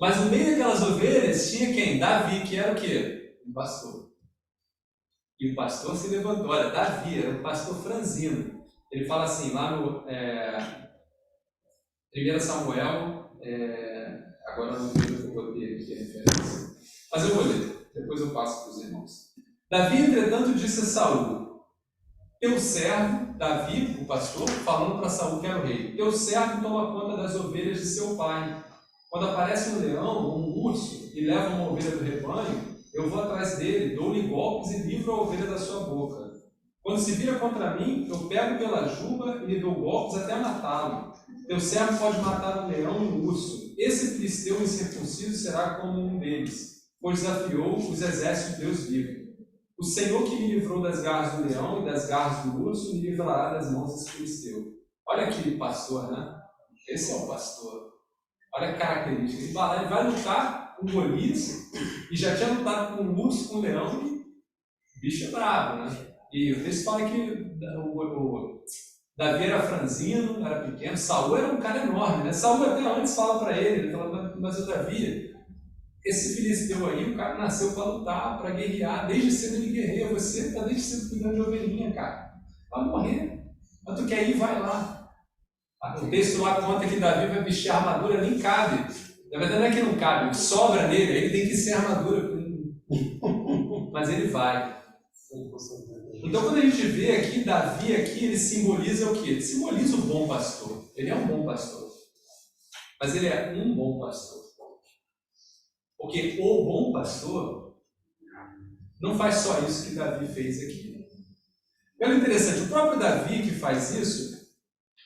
Mas no meio daquelas ovelhas tinha quem? Davi, que era o quê? Um pastor. E o pastor se levantou. Olha, Davi era um pastor franzino. Ele fala assim, lá no 1 Samuel, agora não sei se eu botei aqui a referência, mas eu vou ler, depois eu passo para os irmãos. Davi, entretanto, disse a Saul, teu servo, Davi, o pastor, falando para Saul que era o rei, teu servo toma conta das ovelhas de seu pai. Quando aparece um leão ou um urso e leva uma ovelha do rebanho, eu vou atrás dele, dou-lhe golpes e livro a ovelha da sua boca. Quando se vira contra mim, eu pego pela juba e lhe dou golpes até matá-lo. Teu servo pode matar um leão e um urso. Esse filisteu incircunciso será como um deles, pois desafiou os exércitos de Deus vivo. O Senhor que me livrou das garras do leão e das garras do urso me livrará das mãos desse filisteu. Olha aqui, pastor, né? Esse é o pastor. Olha a característica. Ele vai lutar com Golias, e já tinha lutado com um urso, com um leão, e o bicho é bravo, né? E o texto fala que o Davi era franzino, era pequeno, Saul era um cara enorme, né? Saul até antes fala para ele fala, mas o Davi, esse filisteu aí, o cara nasceu para lutar, para guerrear, desde cedo ele guerreia, você está desde cedo cuidando de ovelhinha, cara, vai morrer, mas tu quer ir, vai lá. O texto lá conta que Davi vai vestir a armadura, nem cabe. Na verdade não é que não cabe, sobra nele, ele tem que ser armadura. Mas ele vai. Então quando a gente vê aqui, Davi aqui, ele simboliza o quê? Ele simboliza o bom pastor. Ele é um bom pastor. Mas ele é um bom pastor. Porque o bom pastor não faz só isso que Davi fez aqui. Olha interessante, o próprio Davi que faz isso,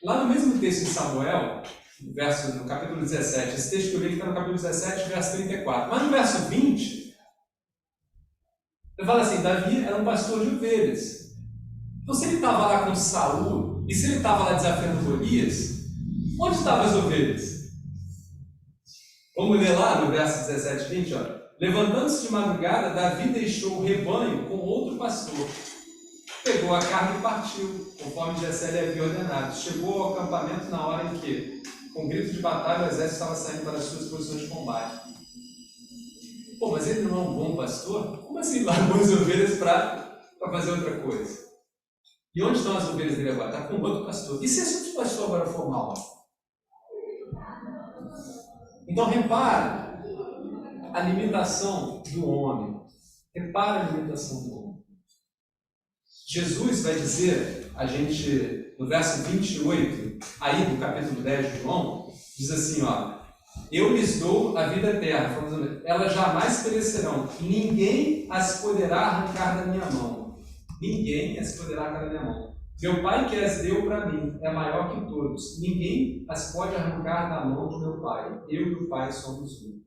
lá no mesmo texto em Samuel, no capítulo 17. Esse texto que eu li está no capítulo 17, verso 34. Mas no verso 20, ele fala assim, Davi era um pastor de ovelhas. Então se ele estava lá com Saul, e se ele estava lá desafiando Golias, onde estavam as ovelhas? Vamos ler lá no verso 17 e 20, olha. Levantando-se de madrugada, Davi deixou o rebanho com outro pastor. Pegou a carne e partiu, conforme Jessé lhe havia ordenado. Chegou ao acampamento na hora em que, com grito de batalha, o exército estava saindo para as suas posições de combate. Pô, mas ele não é um bom pastor? Como assim largou as ovelhas para fazer outra coisa? E onde estão as ovelhas dele agora? Está com outro pastor. E se esse outro pastor agora for mal? Então repara a limitação do homem. Repara a limitação do homem. Jesus vai dizer a gente, no verso 28, aí do capítulo 10 de João, diz assim, ó, eu lhes dou a vida eterna, elas jamais perecerão, ninguém as poderá arrancar da minha mão. Ninguém as poderá arrancar da minha mão. Meu Pai que as deu para mim é maior que todos. Ninguém as pode arrancar da mão do meu Pai. Eu e o Pai somos um.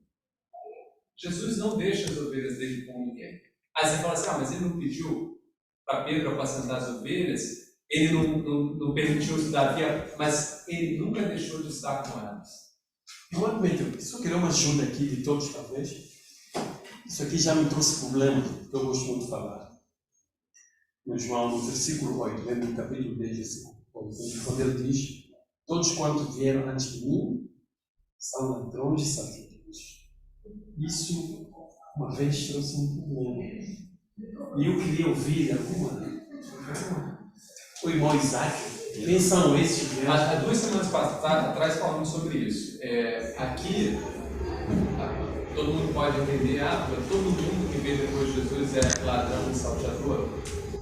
Jesus não deixa as ovelhas dele com ninguém. Aí você fala assim, mas ele não pediu para Pedro apacentar as ovelhas, ele não permitiu que Davi, mas ele nunca deixou de estar com elas. Eu admito, só queria uma ajuda aqui de todos, talvez. Isso aqui já me trouxe problema, que eu gosto muito de falar. No João, no versículo 8, lembra do capítulo 10, versículo 8, quando ele diz, todos quantos vieram antes de mim, são ladrões e salteadores. Isso, uma vez, trouxe um problema. E eu queria ouvir alguma. O irmão Isaac, quem são esses? Há 2 semanas atrás falamos sobre isso. Aqui, todo mundo pode entender, todo mundo que veio depois de Jesus é ladrão e salteador.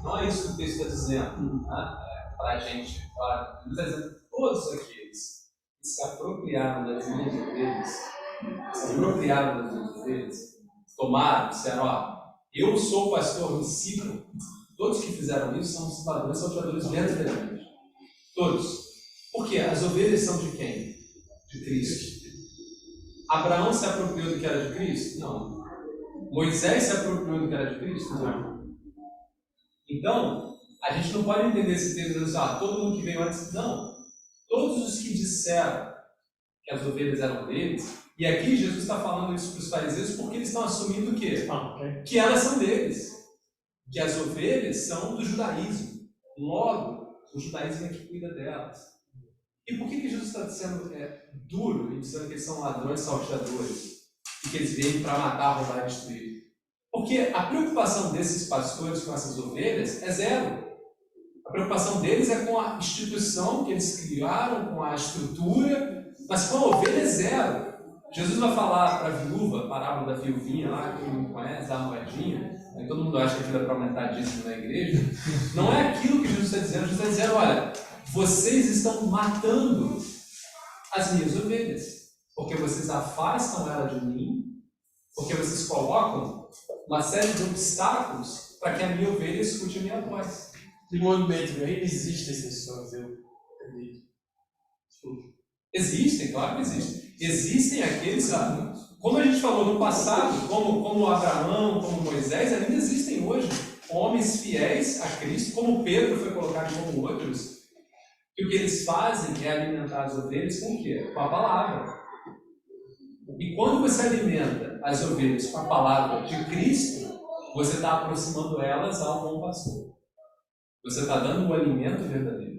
Não é isso que o texto está dizendo. Para a gente, ele está dizendo todos aqueles que se apropriaram das minhas ovelhas, tomaram, disseram, eu sou o pastor, me sigam. Todos que fizeram isso são os ladrões e salteadores dentro da igreja. Todos. Por quê? As ovelhas são de quem? De Cristo. Abraão se apropriou do que era de Cristo? Não. Moisés se apropriou do que era de Cristo? Não. Então, a gente não pode entender esse texto dizendo todo mundo que veio antes. Não. Todos os que disseram que as ovelhas eram deles, e aqui Jesus está falando isso para os fariseus porque eles estão assumindo o quê? Que elas são deles. Que as ovelhas são do judaísmo. Logo, o judaísmo é que cuida delas. E por que Jesus está sendo duro e dizendo que eles são ladrões salteadores? E que eles vêm para matar, roubar e destruir? Porque a preocupação desses pastores com essas ovelhas é zero. A preocupação deles é com a instituição que eles criaram, com a estrutura, mas com a ovelha é zero. Jesus vai falar para a viúva, a parábola da viuvinha lá, que não conhece, da moedinha, aí todo mundo acha que aquilo é para aumentar dízimo na igreja. Não é aquilo que Jesus está dizendo. Jesus está dizendo, olha, vocês estão matando as minhas ovelhas, porque vocês afastam ela de mim, porque vocês colocam uma série de obstáculos para que a minha ovelha escute a minha voz. De modo médico, ainda existem essas pessoas, eu acredito. Existem, claro que existem. Existem aqueles, como a gente falou no passado, como Abraão, como Moisés, ainda existem hoje homens fiéis a Cristo, como Pedro foi colocado como outros, que o que eles fazem é alimentar as ovelhas com o quê? Com a palavra. E quando você alimenta as ovelhas com a palavra de Cristo, você está aproximando elas ao bom pastor. Você está dando o alimento verdadeiro.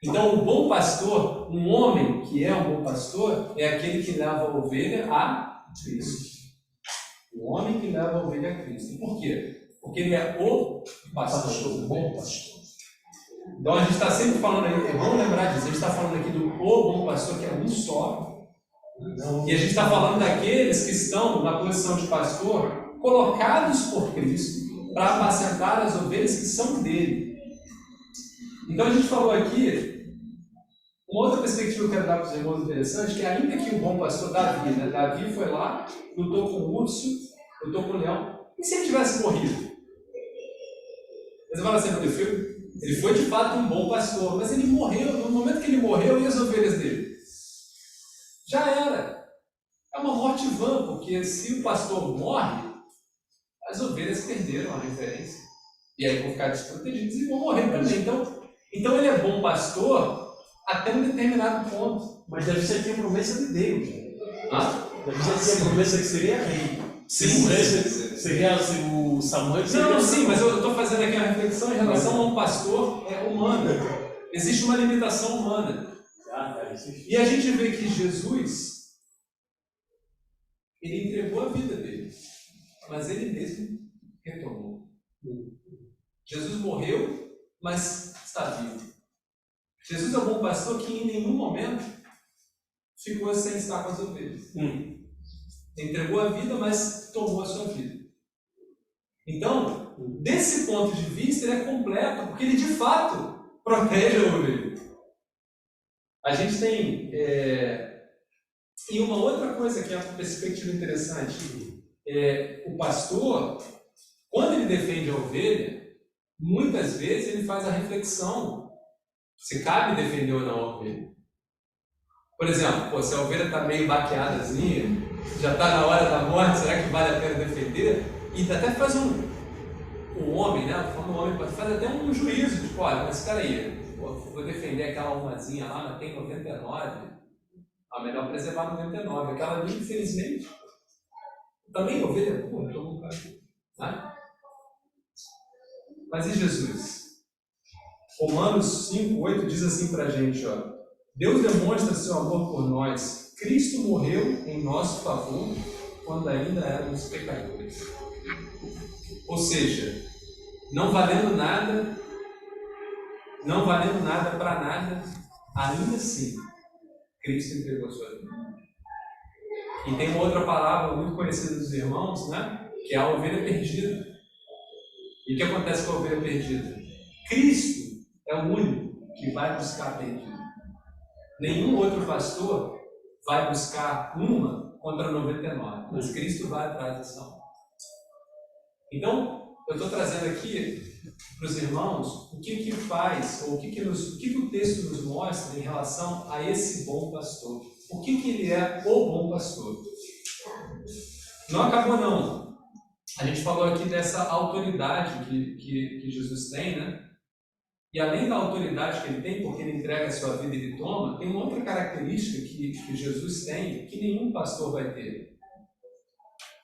Então, o bom pastor, um homem que é um bom pastor, é aquele que leva a ovelha a Cristo. O homem que leva a ovelha a Cristo. E por quê? Porque ele é o pastor, o bom pastor. Então, a gente está sempre falando aí, é bom lembrar disso, a gente está falando aqui do o bom pastor, que é um só. E a gente está falando daqueles que estão na posição de pastor, colocados por Cristo, para apacentar as ovelhas que são dele. Então a gente falou aqui, uma outra perspectiva que eu quero dar para os irmãos interessante, que ainda que o bom pastor Davi, Davi foi lá, lutou com o urso, lutou com o leão, e se ele tivesse morrido? Você fala assim, ele foi de fato um bom pastor, mas ele morreu, no momento que ele morreu, e as ovelhas dele? Já era. É uma morte vã, porque se o pastor morre, as ovelhas perderam a referência. E aí vão ficar desprotegidas e vão morrer também. Então ele é bom pastor até um determinado ponto. Mas deve ser que a promessa de Deus. Deve ser que a promessa que seria rei. Sim, seria o Samuel. Não, sim, mas eu estou fazendo aqui uma reflexão em relação a um pastor humano. Existe uma limitação humana. E a gente vê que Jesus, ele entregou a vida dele, mas ele mesmo retomou. Jesus morreu, mas está vivo. Jesus é o bom pastor que em nenhum momento ficou sem estar com as ovelhas. Entregou a vida, mas tomou a sua vida. Então, desse ponto de vista, ele é completo, porque ele de fato protege a ovelha. A gente tem e uma outra coisa que é uma perspectiva interessante, o pastor, quando ele defende a ovelha, muitas vezes ele faz a reflexão se cabe defender ou não a ovelha. Por exemplo, se a ovelha está meio baqueadazinha, já está na hora da morte, será que vale a pena defender? E até faz um homem, né? Quando o homem faz até um juízo, tipo, olha, mas espera aí, vou defender aquela umazinha lá, mas tem 99, melhor preservar 99. Aquela ali, infelizmente, também ovelha, pô, todo mundo né? Mas e Jesus? Romanos 5:8 diz assim pra gente, ó: Deus demonstra seu amor por nós. Cristo morreu em nosso favor quando ainda éramos pecadores. Ou seja, não valendo nada para nada, ainda assim, Cristo entregou a sua vida. E tem uma outra palavra muito conhecida dos irmãos, né? Que é a ovelha perdida. E o que acontece com a ovelha perdida? Cristo é o único que vai buscar a perdida. Nenhum outro pastor vai buscar uma contra 99, mas Cristo vai atrás dessa uma. Então, eu estou trazendo aqui para os irmãos o que faz, ou o que o texto nos mostra em relação a esse bom pastor. O que ele é o bom pastor? Não acabou não. A gente falou aqui dessa autoridade que Jesus tem, né? E além da autoridade que ele tem, porque ele entrega a sua vida e ele toma, tem uma outra característica que Jesus tem, que nenhum pastor vai ter.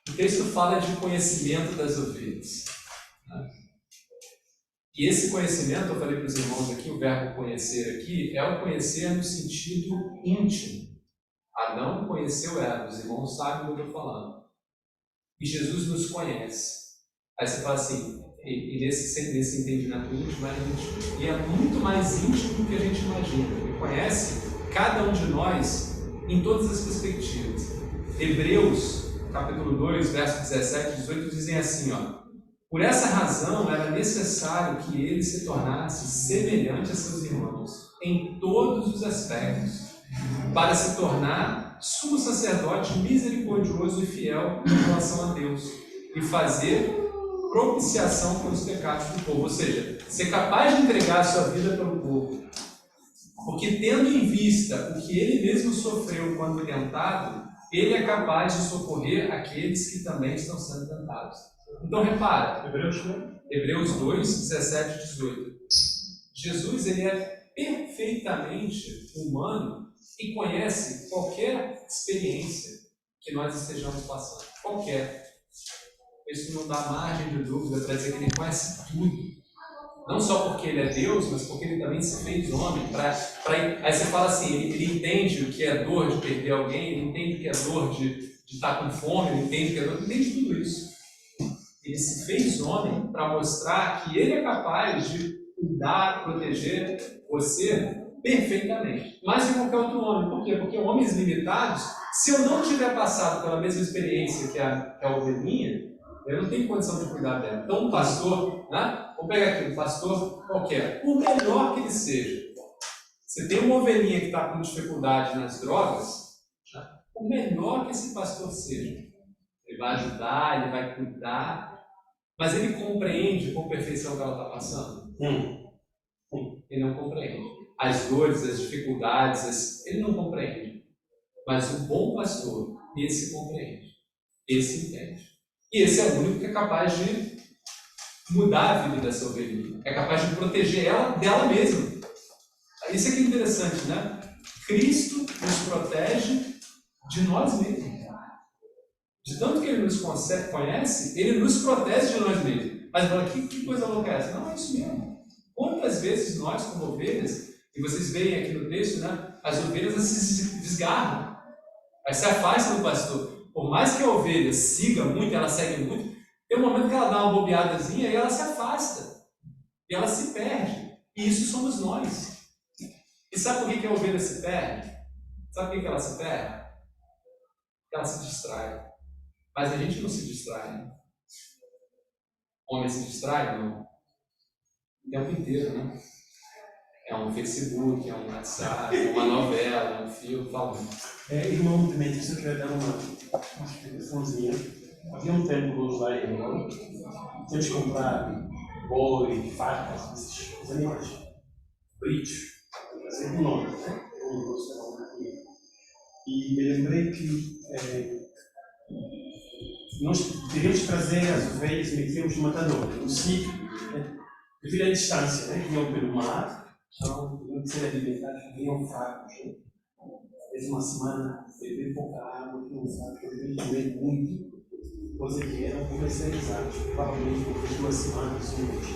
O texto fala de conhecimento das ovelhas. Né? E esse conhecimento, eu falei para os irmãos aqui, o verbo conhecer aqui, é o conhecer no sentido íntimo. Adão conheceu Eva, os irmãos sabem do que eu estou falando. E Jesus nos conhece. Aí você fala assim, e nesse entendimento íntimo, e é muito mais íntimo do que a gente imagina. Ele conhece cada um de nós em todas as perspectivas. Hebreus, capítulo 2, versos 17 e 18, dizem assim, ó: Por essa razão era necessário que ele se tornasse semelhante a seus irmãos em todos os aspectos, para se tornar sumo sacerdote misericordioso e fiel em relação a Deus, e fazer propiciação pelos pecados do povo, ou seja, ser capaz de entregar a sua vida pelo povo, porque tendo em vista o que ele mesmo sofreu quando tentado, ele é capaz de socorrer aqueles que também estão sendo tentados. Então repara, Hebreus 2, 17 e 18. Jesus, ele é perfeitamente humano e conhece qualquer experiência que nós estejamos passando, qualquer. Isso não dá margem de dúvida para dizer que ele conhece tudo. Não só porque ele é Deus, mas porque ele também se fez homem. Aí você fala assim, ele entende o que é dor de perder alguém, ele entende o que é dor de estar com fome, ele entende o que é dor, ele entende tudo isso. Ele se fez homem para mostrar que ele é capaz de cuidar, proteger você perfeitamente. Mais que qualquer outro homem. Por quê? Porque homens limitados, se eu não tiver passado pela mesma experiência que a ovelhinha, eu não tenho condição de cuidar dela. Então, um pastor, né? Vamos pegar aqui, um pastor qualquer, por melhor que ele seja, você tem uma ovelhinha que está com dificuldade nas drogas, né? O melhor que esse pastor seja, ele vai ajudar, ele vai cuidar, mas ele compreende com perfeição o que ela está passando? Ele não compreende. As dores, as dificuldades, ele não compreende. Mas o bom pastor, esse compreende, esse entende. E esse é o único que é capaz de mudar a vida dessa ovelhinha, é capaz de proteger ela dela mesma. Isso aqui é interessante, né? Cristo nos protege de nós mesmos. De tanto que Ele nos conhece, Ele nos protege de nós mesmos. Mas fala, que coisa louca é essa? Não, é isso mesmo. Quantas vezes nós, como ovelhas, e vocês veem aqui no texto, né? As ovelhas se desgarram, elas se afastam do pastor. Por mais que a ovelha siga muito, ela segue muito, tem um momento que ela dá uma bobeadazinha e ela se afasta. E ela se perde. E isso somos nós. E sabe por que a ovelha se perde? Sabe por que ela se perde? Porque ela se distrai. Mas a gente não se distrai. Né? Homem se distrai? Não. O tempo inteiro, né? É um Facebook, é um WhatsApp, é uma novela, é um filme, falando. Irmão Demetrius, eu queria dar uma explicaçãozinha. Havia um templo lá em Angola, temos que comprar boi, facas, esses animais, britos, sempre o nome, né? E me lembrei que nós devíamos trazer as ovelhas e metíamos no matador, no sítio, né? Devido à distância, né? Vinham pelo mar, então deviam ser alimentados, vinham fracos, né? Talvez uma semana, beber pouca água, vinham fracos, deveriam comer muito, coisa que eram comercializados, provavelmente por 2 semanas, um mês.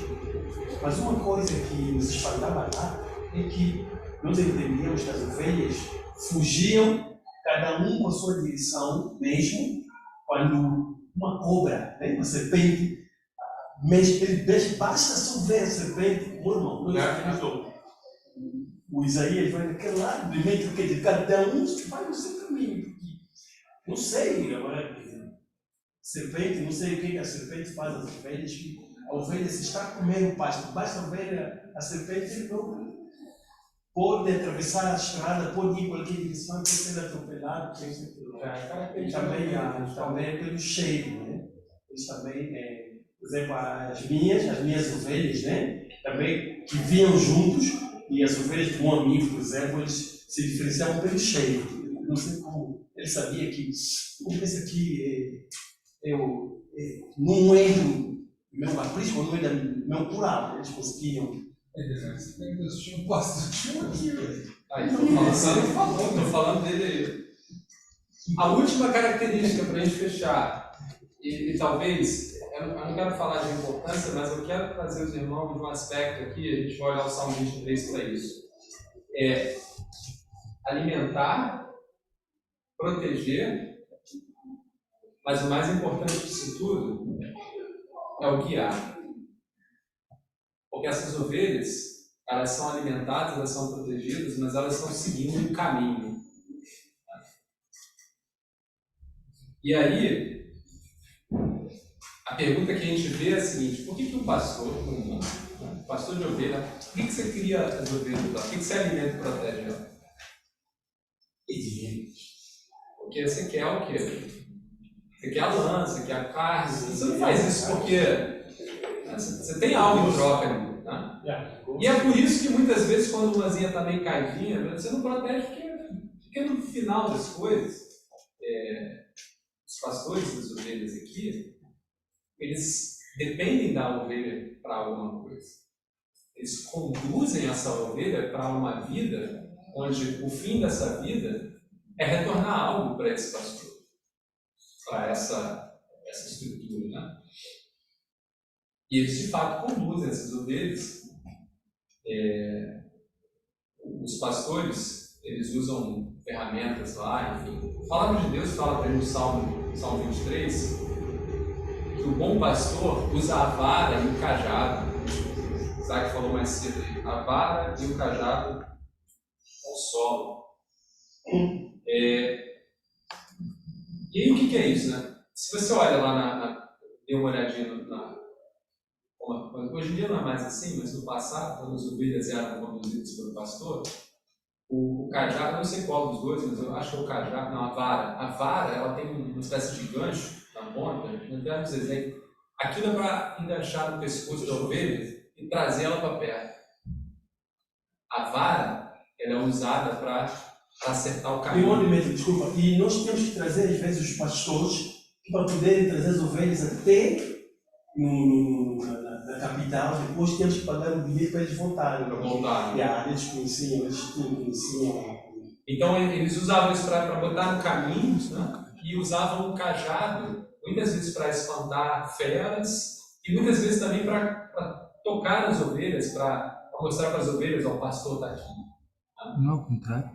Mas uma coisa que nos espantava lá é que nós entendíamos que as ovelhas fugiam, cada um com a sua direção mesmo, quando uma cobra, né, uma serpente, basta só ver a serpente, meu irmão, o Isaías vai naquele lado, primeiro que de cada um vai no seu caminho, porque não sei, agora, serpente, não sei o que a serpente faz às ovelhas, que a ovelha se está a comer o pasto, basta ver a serpente, ele não pode atravessar a estrada, pode ir em qualquer direção, pode ser atropelado, também é pelo cheiro, né? Eles também, por exemplo, as minhas ovelhas, né? Também que vinham juntos, e as ovelhas de um amigo, por exemplo, eles se diferenciavam pelo cheiro. Não sei como, ele sabia que, como esse aqui não é do meu aprisco, não é do meu curado, eles conseguiam. Deus tinha um pastor, tinha um aqui, velho. Estou falando dele aí. A última característica para a gente fechar, e talvez, eu não quero falar de importância, mas eu quero trazer os irmãos de um aspecto aqui, a gente vai olhar o Salmo 23 para isso. É alimentar, proteger, mas o mais importante disso tudo é o guiar. Porque essas ovelhas, elas são alimentadas, elas são protegidas, mas elas estão seguindo um caminho. E aí, a pergunta que a gente vê é a seguinte: por que um pastor, pastor de ovelha, por que você cria as ovelhas? Por que você alimenta e protege ela? Porque você quer o quê? Você quer a lã, você quer a carne. Você não faz isso porque você tem algo em troca ali. Né? E é por isso que muitas vezes, quando uma asinha está bem caidinha, você não protege, porque no final das coisas, os pastores das ovelhas aqui, eles dependem da ovelha para alguma coisa. Eles conduzem essa ovelha para uma vida onde o fim dessa vida é retornar algo para esse pastor, para essa estrutura, né? E eles de fato conduzem essas ovelhas. Os pastores, eles usam ferramentas lá, enfim. A palavra de Deus fala para ele no Salmo 23 que o bom pastor usa a vara e o cajado. Isaac falou mais cedo aí, a vara e o cajado ao solo. E aí o que é isso, né? Se você olha lá dê uma olhadinha hoje em dia não é mais assim, mas no passado, quando as ovelhas eram conduzidas pelo pastor, o cajado, eu não sei qual dos dois, mas eu acho que é o cajado, não, a vara. A vara, ela tem uma espécie de gancho na ponta, não quero dizer, aquilo é para enganchar no pescoço da ovelha e trazer ela para perto. A vara, ela é usada para para acertar o E um caminho. alimento, desculpa. E nós temos que trazer, às vezes, os pastores para poderem trazer as ovelhas até na capital. Depois temos que pagar o bilhete para eles voltarem. Para voltar. Eles conheciam, eles conheciam. Então eles usavam isso para botar no caminho, né? E usavam o cajado, muitas vezes para espantar feras, e muitas vezes também para tocar nas ovelhas, para mostrar para as ovelhas, ó, o pastor está aqui. Não é o contrário?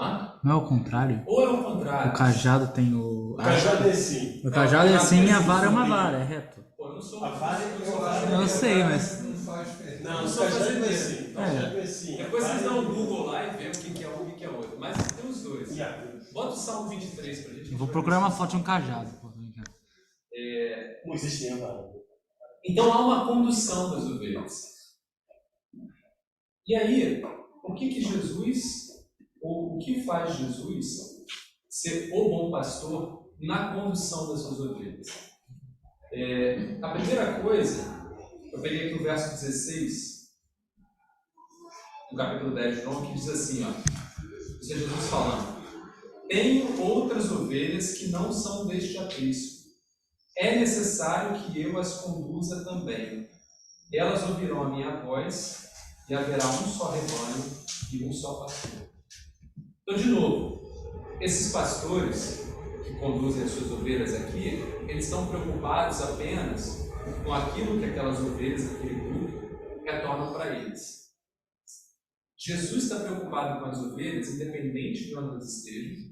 Hã? Não é o contrário? Ou é o O contrário? cajado tem o... O cajado é assim. O cajado é assim e a vara é uma vara, é reto. Pô, eu não sou. A vara é Eu acho que Eu sei, mas... não faz diferença. Não, o sou cajado é fazendeiro. assim. O cajado é assim. Depois vocês dão um Google lá e vê o que é um e o que é outro. Mas tem os dois. Yeah. Bota o Salmo 23 pra gente. Eu vou procurar uma foto de um cajado. Pô. Moisés tinha vara. Então há uma condução das ovelhas. E aí, o que Jesus, ou o que faz Jesus ser o bom pastor na condução das suas ovelhas? A primeira coisa, eu peguei aqui o verso 16, do capítulo 10 de João, que diz assim, ó, isso é Jesus falando: tenho outras ovelhas que não são deste aprisco. É necessário que eu as conduza também. Elas ouvirão a minha voz, e haverá um só rebanho e um só pastor. Então, de novo, esses pastores que conduzem as suas ovelhas aqui, eles estão preocupados apenas com aquilo que aquelas ovelhas, aquele grupo, retornam para eles. Jesus está preocupado com as ovelhas, independente de onde elas estejam.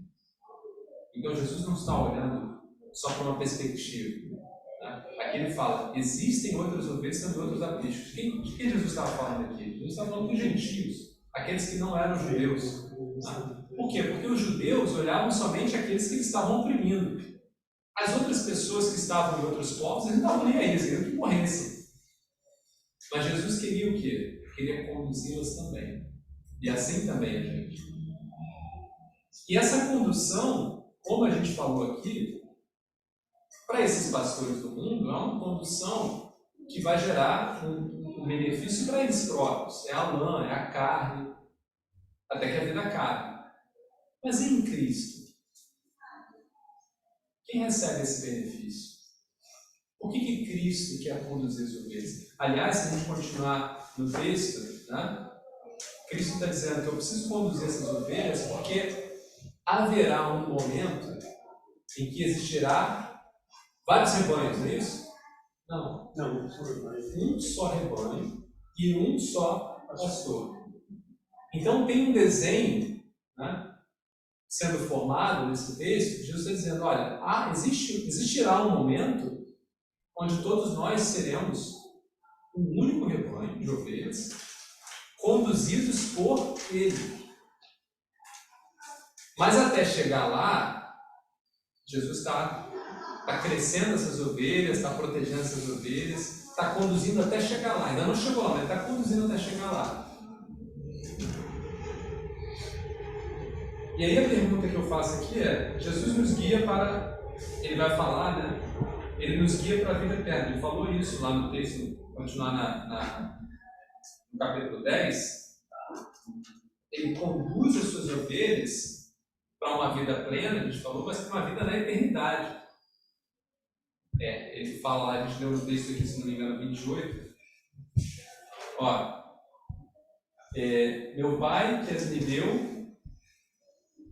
Então, Jesus não está olhando só para uma perspectiva. Né? Aqui ele fala, existem outras ovelhas, também outros apriscos. De quem Jesus estava falando aqui? Jesus estava falando dos gentios, aqueles que não eram judeus. Tá? Por quê? Porque os judeus olhavam somente aqueles que eles estavam oprimindo. As outras pessoas que estavam em outros povos, eles não estavam nem aí, eles queriam que morressem. Mas Jesus queria o quê? Queria conduzi-las também. E assim também a gente. E essa condução, como a gente falou aqui, para esses pastores do mundo, é uma condução que vai gerar um benefício para eles próprios. É a lã, é a carne, até que a vida acabe. Mas em Cristo, quem recebe esse benefício? Por que Cristo quer conduzir as ovelhas? Aliás, se a gente continuar no texto, né, Cristo está dizendo que eu preciso conduzir essas ovelhas porque haverá um momento em que existirá vários rebanhos, não é isso? Não. Não, só rebanho. Um só rebanho e um só pastor. Então tem um desenho, né, sendo formado nesse texto. Jesus está dizendo, olha, existirá um momento onde todos nós seremos um único rebanho de ovelhas conduzidos por Ele. Mas até chegar lá, Jesus está crescendo essas ovelhas, está protegendo essas ovelhas, está conduzindo até chegar lá. Ainda não chegou lá, mas está conduzindo até chegar lá. E aí a pergunta que eu faço aqui é, Jesus nos guia para, ele vai falar, né? Ele nos guia para a vida eterna. Ele falou isso lá no texto, continuar no capítulo 10. Ele conduz as suas ovelhas para uma vida plena, a gente falou, mas para uma vida na eternidade. Ele fala lá, a gente leu no texto aqui, se não me engano, 28. Ó, meu Pai que as me deu,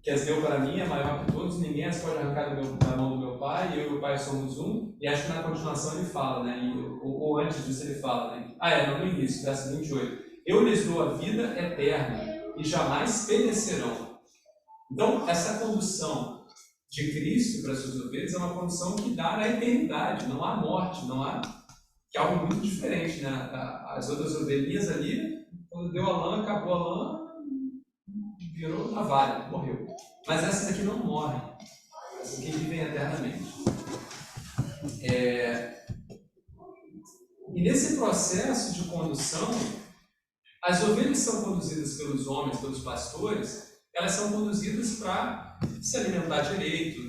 que as deu para mim, é maior que todos, ninguém as pode arrancar da mão do meu Pai, e eu e o Pai somos um. E acho que na continuação ele fala, né? Ou antes disso ele fala, né? No início, verso 28. Eu lhes dou a vida eterna e jamais perecerão. Então, essa condução de Cristo para as suas ovelhas é uma condução que dá na eternidade, não há morte, não há... que é algo muito diferente, né? As outras ovelhinhas ali, quando deu a lã, acabou a lã, virou navalha, morreu. Mas essas aqui não morrem, essas aqui vivem eternamente. E nesse processo de condução, as ovelhas são conduzidas pelos homens, pelos pastores, elas são conduzidas para se alimentar direito,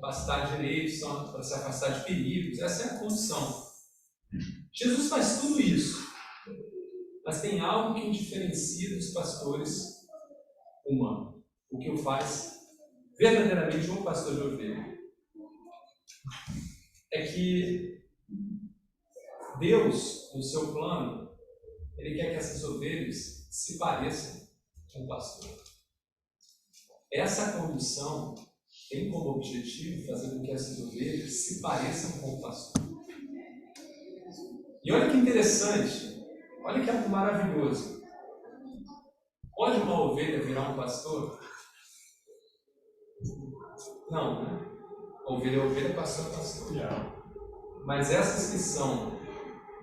pastar direito, para se afastar de perigos. Essa é a condução. Jesus faz tudo isso, mas tem algo que o diferencia dos pastores humanos. o que o faz verdadeiramente um pastor de ovelha, é que Deus, no seu plano, Ele quer que essas ovelhas se pareçam com o pastor. Essa condução tem como objetivo fazer com que essas ovelhas se pareçam com o pastor. E olha que interessante, olha que algo maravilhoso. Pode uma ovelha virar um pastor? Não, né? Ovelha é ovelha, pastor é pastor. Mas essas que são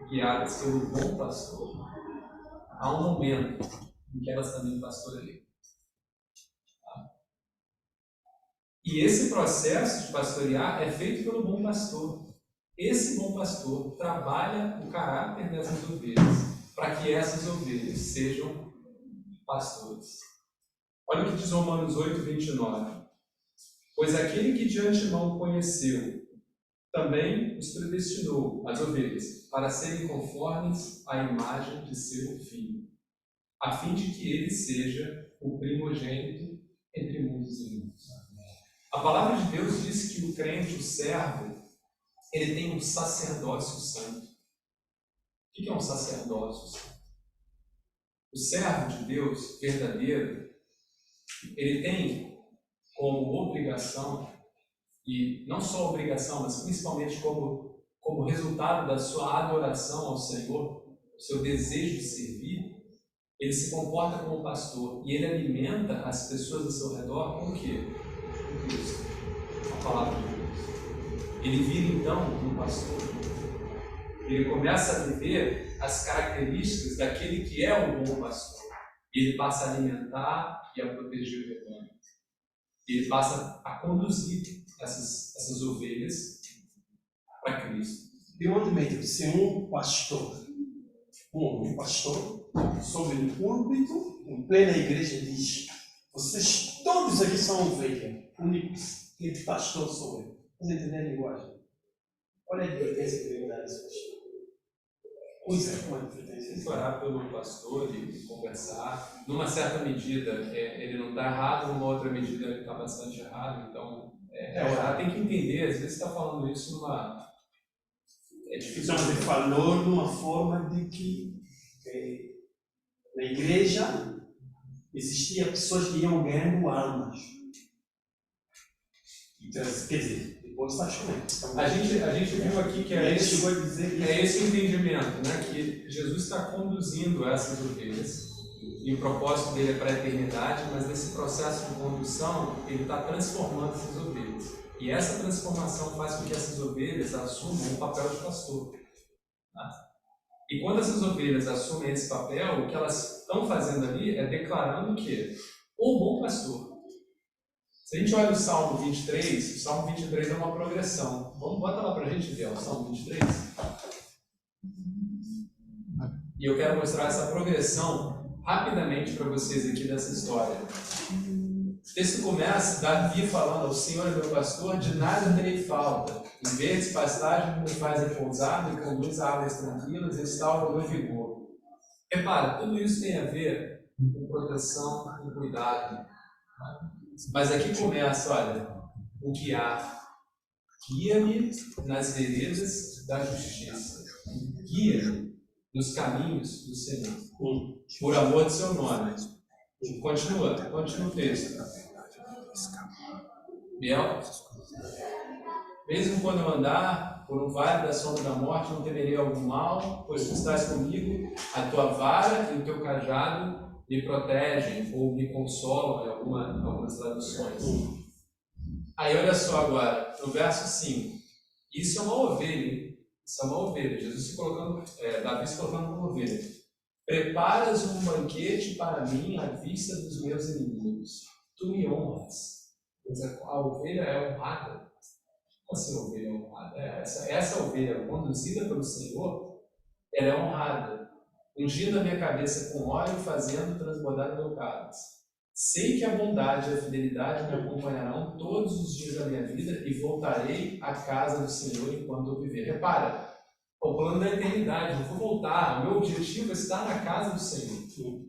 guiadas pelo bom pastor, há um momento em que elas também pastoreiam. E esse processo de pastorear é feito pelo bom pastor. Esse bom pastor trabalha o caráter dessas ovelhas para que essas ovelhas sejam pastores. Olha o que diz Romanos 8, 29. Pois aquele que de antemão conheceu, também os predestinou, as ovelhas, para serem conformes à imagem de seu filho, a fim de que ele seja o primogênito entre muitos irmãos. A palavra de Deus diz que o crente, o servo, ele tem um sacerdócio santo. O que é um sacerdócio santo? O servo de Deus verdadeiro, ele tem como obrigação, e não só obrigação, mas principalmente como resultado da sua adoração ao Senhor, o seu desejo de servir, ele se comporta como pastor e ele alimenta as pessoas ao seu redor com o quê? Com Cristo, a palavra de Deus. Ele vira então um pastor. Ele começa a viver as características daquele que é o bom pastor. Ele passa a alimentar e a proteger o rebanho. Ele passa a conduzir essas ovelhas para Cristo. De onde mesmo? Se um pastor sobre o púlpito, em plena igreja, diz: vocês todos aqui são ovelhas, o único que de pastor sou eu. Vocês entenderam a linguagem? Olha a advertência que ele dá nesse pastor. Pois é, uma advertência. Orar pelo pastor e conversar. Numa certa medida, ele não está errado, numa outra medida, ele está bastante errado. Então, orar tem que entender. Às vezes está falando isso numa. É difícil. Então, ele falou de uma forma de que na igreja existiam pessoas que iam ganhando almas. Então, quer dizer, depois está chorando. Então, a gente viu aqui que ele chegou a dizer que esse entendimento, né? Que Jesus está conduzindo essas ovelhas. E o propósito dele é para a eternidade, mas nesse processo de condução, ele está transformando essas ovelhas. E essa transformação faz com que essas ovelhas assumam o papel de pastor. E quando essas ovelhas assumem esse papel, o que elas estão fazendo ali é declarando o quê? O bom pastor. Se a gente olha o Salmo 23, o Salmo 23 é uma progressão. Bota lá para a gente ver o Salmo 23. E eu quero mostrar essa progressão rapidamente para vocês aqui dessa história. O texto começa, Davi falando: ao Senhor é meu pastor, de nada terei falta. Em verdes pastagens me faz repousar, me conduz a águas tranquilas, restaura o meu vigor. Repara, tudo isso tem a ver com proteção, com cuidado. Mas aqui começa, olha, o guiar. Guia-me nas veredas da justiça. Guia-me nos caminhos do Senhor. Por amor do seu nome. Continua o texto. Biel, mesmo quando eu andar por um vale da sombra da morte, não temerei algum mal, pois tu estás comigo, a tua vara e o teu cajado me protegem ou me consolam, em algumas traduções. Aí olha só agora, no verso 5. Isso é uma ovelha, hein? Isso é uma ovelha. Jesus se colocando, Davi se colocando como ovelha. Preparas um banquete para mim à vista dos meus inimigos. Tu me honras. A ovelha é honrada. Como assim a ovelha é honrada? Essa ovelha conduzida pelo Senhor, ela é honrada. Ungindo a minha cabeça com óleo e fazendo transbordar o meu cálice. Sei que a bondade e a fidelidade me acompanharão todos os dias da minha vida e voltarei à casa do Senhor enquanto eu viver. Repara, o plano da eternidade, não vou voltar, o meu objetivo é estar na casa do Senhor.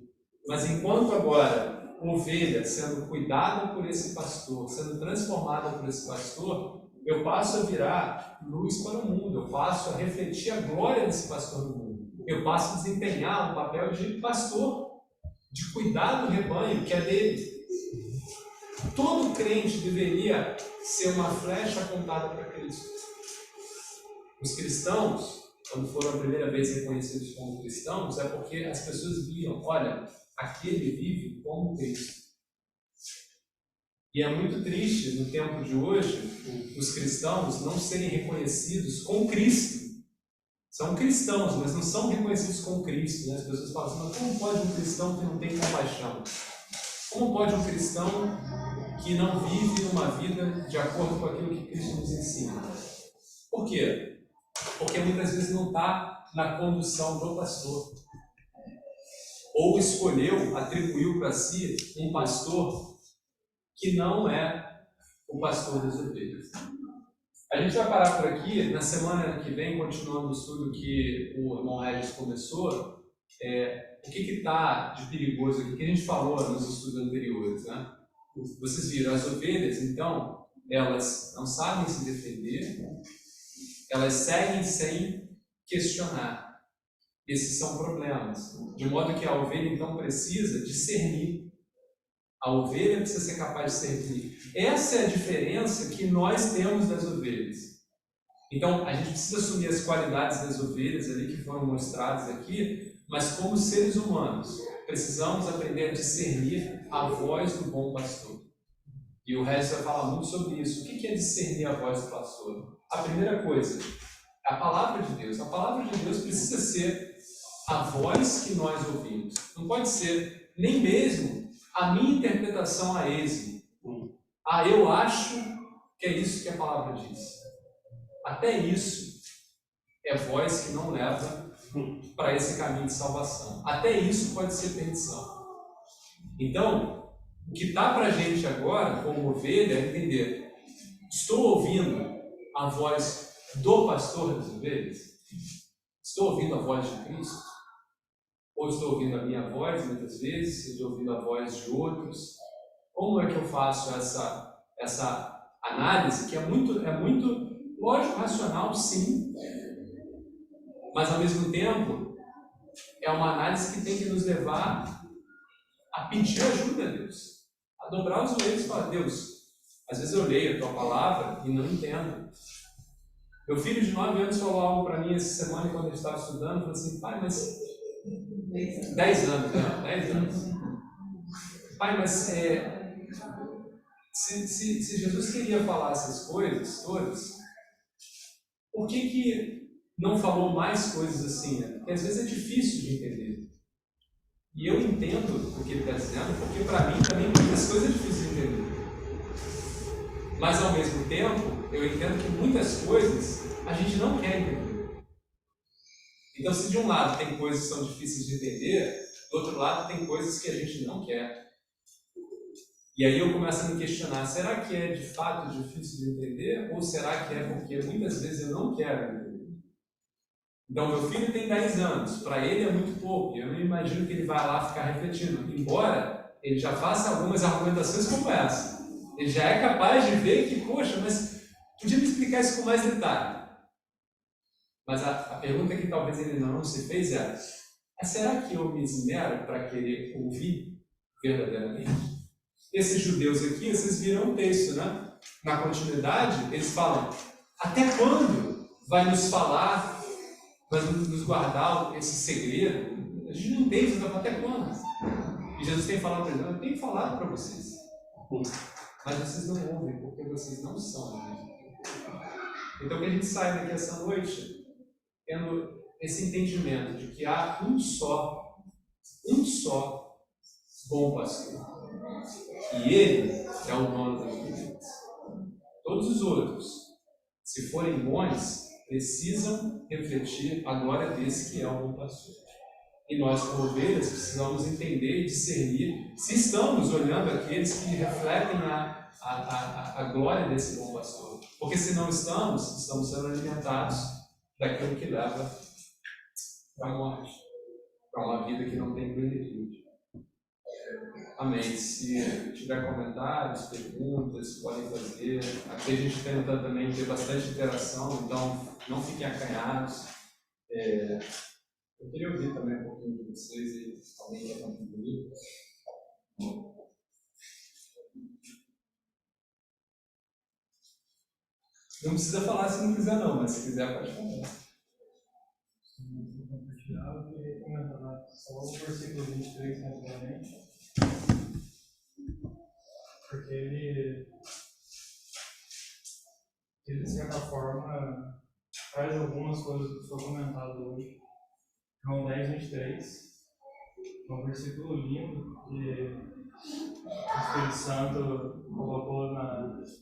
Mas enquanto agora ovelha sendo cuidada por esse pastor, sendo transformada por esse pastor, eu passo a virar luz para o mundo, eu passo a refletir a glória desse pastor no mundo, eu passo a desempenhar um papel de pastor, de cuidar do rebanho que é dele. Todo crente deveria ser uma flecha apontada para Cristo. Os cristãos, quando foram a primeira vez reconhecidos como cristãos, é porque as pessoas viam, olha, aquele vive como Cristo. E é muito triste, no tempo de hoje, os cristãos não serem reconhecidos com Cristo. São cristãos, mas não são reconhecidos com Cristo. Né? As pessoas falam assim, mas como pode um cristão que não tem compaixão? Como pode um cristão que não vive uma vida de acordo com aquilo que Cristo nos ensina? Por quê? Porque muitas vezes não está na condução do pastor. Ou escolheu, atribuiu para si um pastor que não é o pastor das ovelhas. A gente vai parar por aqui. Na semana que vem, continuando o estudo que o irmão Regis começou, o que está de perigoso aqui, que a gente falou nos estudos anteriores, né? Vocês viram, as ovelhas, então, elas não sabem se defender, elas seguem sem questionar. Esses são problemas. De modo que a ovelha, então, precisa discernir. A ovelha precisa ser capaz de discernir. Essa é a diferença que nós temos das ovelhas. Então, a gente precisa assumir as qualidades das ovelhas ali que foram mostradas aqui, mas como seres humanos, precisamos aprender a discernir a voz do bom pastor. E o Regis vai falar muito sobre isso. O que é discernir a voz do pastor? A primeira coisa, a palavra de Deus. A palavra de Deus precisa ser a voz que nós ouvimos. Não pode ser nem mesmo a minha interpretação a esmo. Eu acho que é isso que a palavra diz. Até isso é voz que não leva para esse caminho de salvação. Até isso pode ser perdição. Então, o que está para a gente agora, como ovelha, é entender: estou ouvindo a voz do pastor das ovelhas? Estou ouvindo a voz de Cristo? Ou estou ouvindo a minha voz, muitas vezes? Estou ouvindo a voz de outros? Como é que eu faço essa análise, que é muito lógico, racional, sim, mas ao mesmo tempo é uma análise que tem que nos levar a pedir ajuda a Deus, a dobrar os joelhos e falar: Deus, às vezes eu leio a tua palavra e não entendo. Meu filho de 9 anos falou algo para mim essa semana, quando eu estava estudando, falou assim: pai, mas 10 anos, né? 10 anos. Pai, mas se Jesus queria falar essas coisas todas, por que não falou mais coisas assim? Né? Porque às vezes é difícil de entender. E eu entendo o que ele está dizendo, porque para mim também muitas coisas é difícil de entender. Mas ao mesmo tempo, eu entendo que muitas coisas a gente não quer entender. Então, se de um lado tem coisas que são difíceis de entender, do outro lado tem coisas que a gente não quer. E aí eu começo a me questionar: será que é de fato difícil de entender? Ou será que é porque muitas vezes eu não quero entender? Então, meu filho tem 10 anos, para ele é muito pouco, eu não imagino que ele vai lá ficar refletindo, embora ele já faça algumas argumentações como essa. Ele já é capaz de ver que, poxa, mas podia me explicar isso com mais detalhe. Mas a pergunta que talvez ele não se fez é: será que eu me esmero para querer ouvir verdadeiramente? Esses judeus aqui, vocês viram o texto, né? Na continuidade, eles falam: até quando vai nos falar, vai nos guardar esse segredo? A gente não entende, até quando? E Jesus tem falado para eles: eu tenho falado para vocês, mas vocês não ouvem, porque vocês não são a mesma. Então, que a gente saia daqui essa noite tendo esse entendimento de que há um só bom pastor. E ele é o dono das ovelhas. Todos os outros, se forem bons, precisam refletir a glória desse que é o bom pastor. E nós, como ovelhas, precisamos entender e discernir se estamos olhando aqueles que refletem a glória desse bom pastor. Porque se não estamos sendo alimentados daquilo que leva para a morte, para uma vida que não tem plenitude. Amém. Se tiver comentários, perguntas, podem fazer. Aqui a gente tenta também ter bastante interação, então não fiquem acanhados. Eu queria ouvir também um pouquinho de vocês e alguém quer contribuir. Não precisa falar se não quiser não, mas se quiser pode falar. Vou compartilhar, eu queria comentar só o versículo 23 rapidamente, porque ele de certa forma traz algumas coisas que foi comentado hoje. João 10, 23, um versículo lindo que o Espírito Santo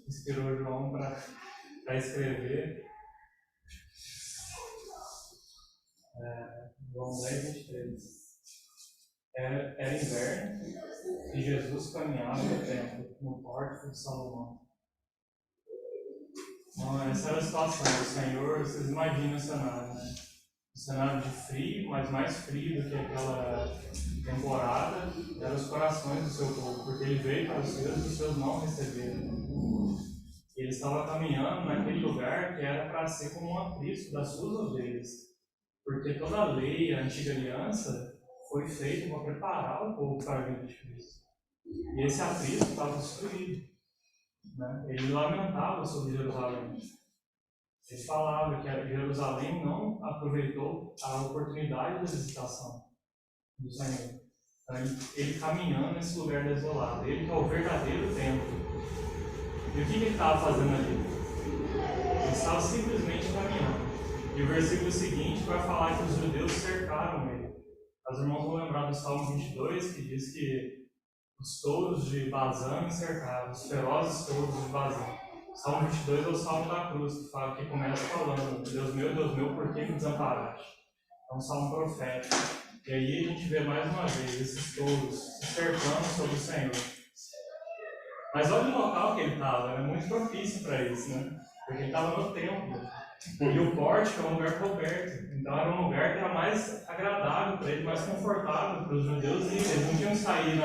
inspirou João para escrever. João 10, 23. Era inverno e Jesus caminhava no templo, no pórtico de Salomão. Então, essa era a situação. O Senhor, vocês imaginam o cenário, né? O cenário de frio, mas mais frio do que aquela temporada, eram os corações do seu povo, porque ele veio para os seus não receberam. E ele estava caminhando naquele lugar que era para ser como um aprisco das suas ovelhas, porque toda a lei, a antiga aliança, foi feita para preparar o povo para a vinda de Cristo. E esse aprisco estava destruído. Né? Ele lamentava sobre Jerusalém. Ele falava que Jerusalém não aproveitou a oportunidade da visitação do Senhor. Então, ele caminhando nesse lugar desolado. Ele que é o verdadeiro templo. E o que ele estava fazendo ali? Ele estava simplesmente caminhando. E o versículo seguinte vai falar que os judeus cercaram ele. Os irmãos vão lembrar do Salmo 22, que diz que os touros de Bazã me cercaram, os ferozes touros de Bazã. O Salmo 22 é o Salmo da Cruz, que começa falando: Deus meu, por que me desamparaste? É um salmo profético. E aí a gente vê mais uma vez esses touros se cercando sobre o Senhor. Mas olha o local que ele estava, era muito propício para isso, né? Porque ele estava no templo. E o pórtico é um lugar coberto. Então era um lugar que era mais agradável para ele, mais confortável para os judeus irem. Eles não tinham que sair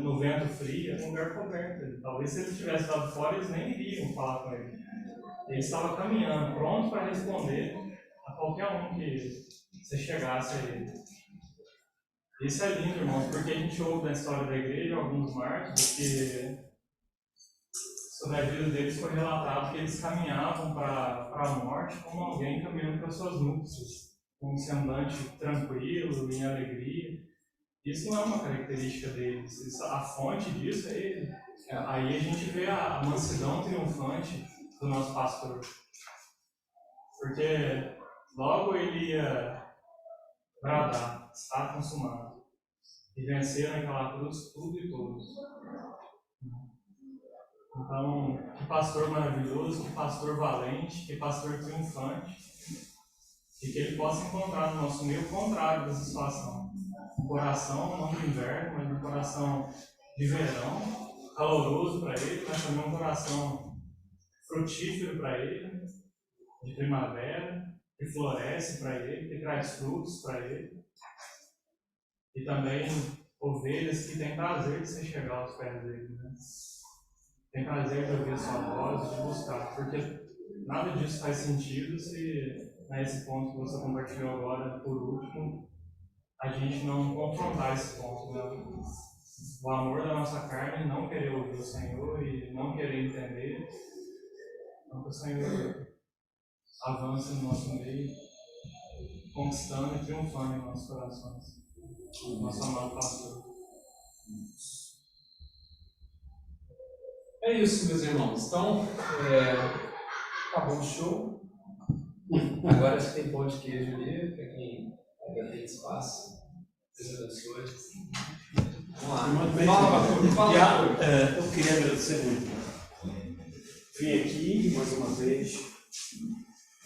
no vento frio, era um lugar coberto. Talvez se ele tivesse dado fora, eles nem iriam falar com ele. Ele estava caminhando, pronto para responder a qualquer um que se chegasse a ele. Isso é lindo, irmãos, porque a gente ouve na história da igreja alguns mártires que sobre a vida deles foi relatado que eles caminhavam para a morte como alguém caminhando para suas núpcias, com um semblante tranquilo, em alegria. Isso não é uma característica deles. A fonte disso é ele. Aí a gente vê a mansidão triunfante do nosso pastor. Porque logo ele ia bradar: está consumado. E vencer naquela cruz tudo e todos. Então, que pastor maravilhoso, que pastor valente, que pastor triunfante. E que ele possa encontrar no nosso meio o contrário dessa situação. Um coração não de inverno, mas um coração de verão, caloroso para ele, mas também um coração frutífero para ele, de primavera, que floresce para ele, que traz frutos para ele. E também ovelhas que têm prazer de se chegar aos pés dele, né? Tem prazer de ouvir a sua voz, de buscar, porque nada disso faz sentido se, nesse ponto que você compartilhou agora, por último, a gente não confrontar esse ponto, né? O amor da nossa carne, não querer ouvir o Senhor e não querer entender, então que o Senhor avance no nosso meio, conquistando e triunfando em nossos corações. Nosso amado pastor. É isso, meus irmãos. Então, acabou o show. Agora a gente tem pão de queijo ali, para quem ainda tem espaço. Deus abençoe. Vamos lá. Fala. Eu queria agradecer muito. Vim aqui mais uma vez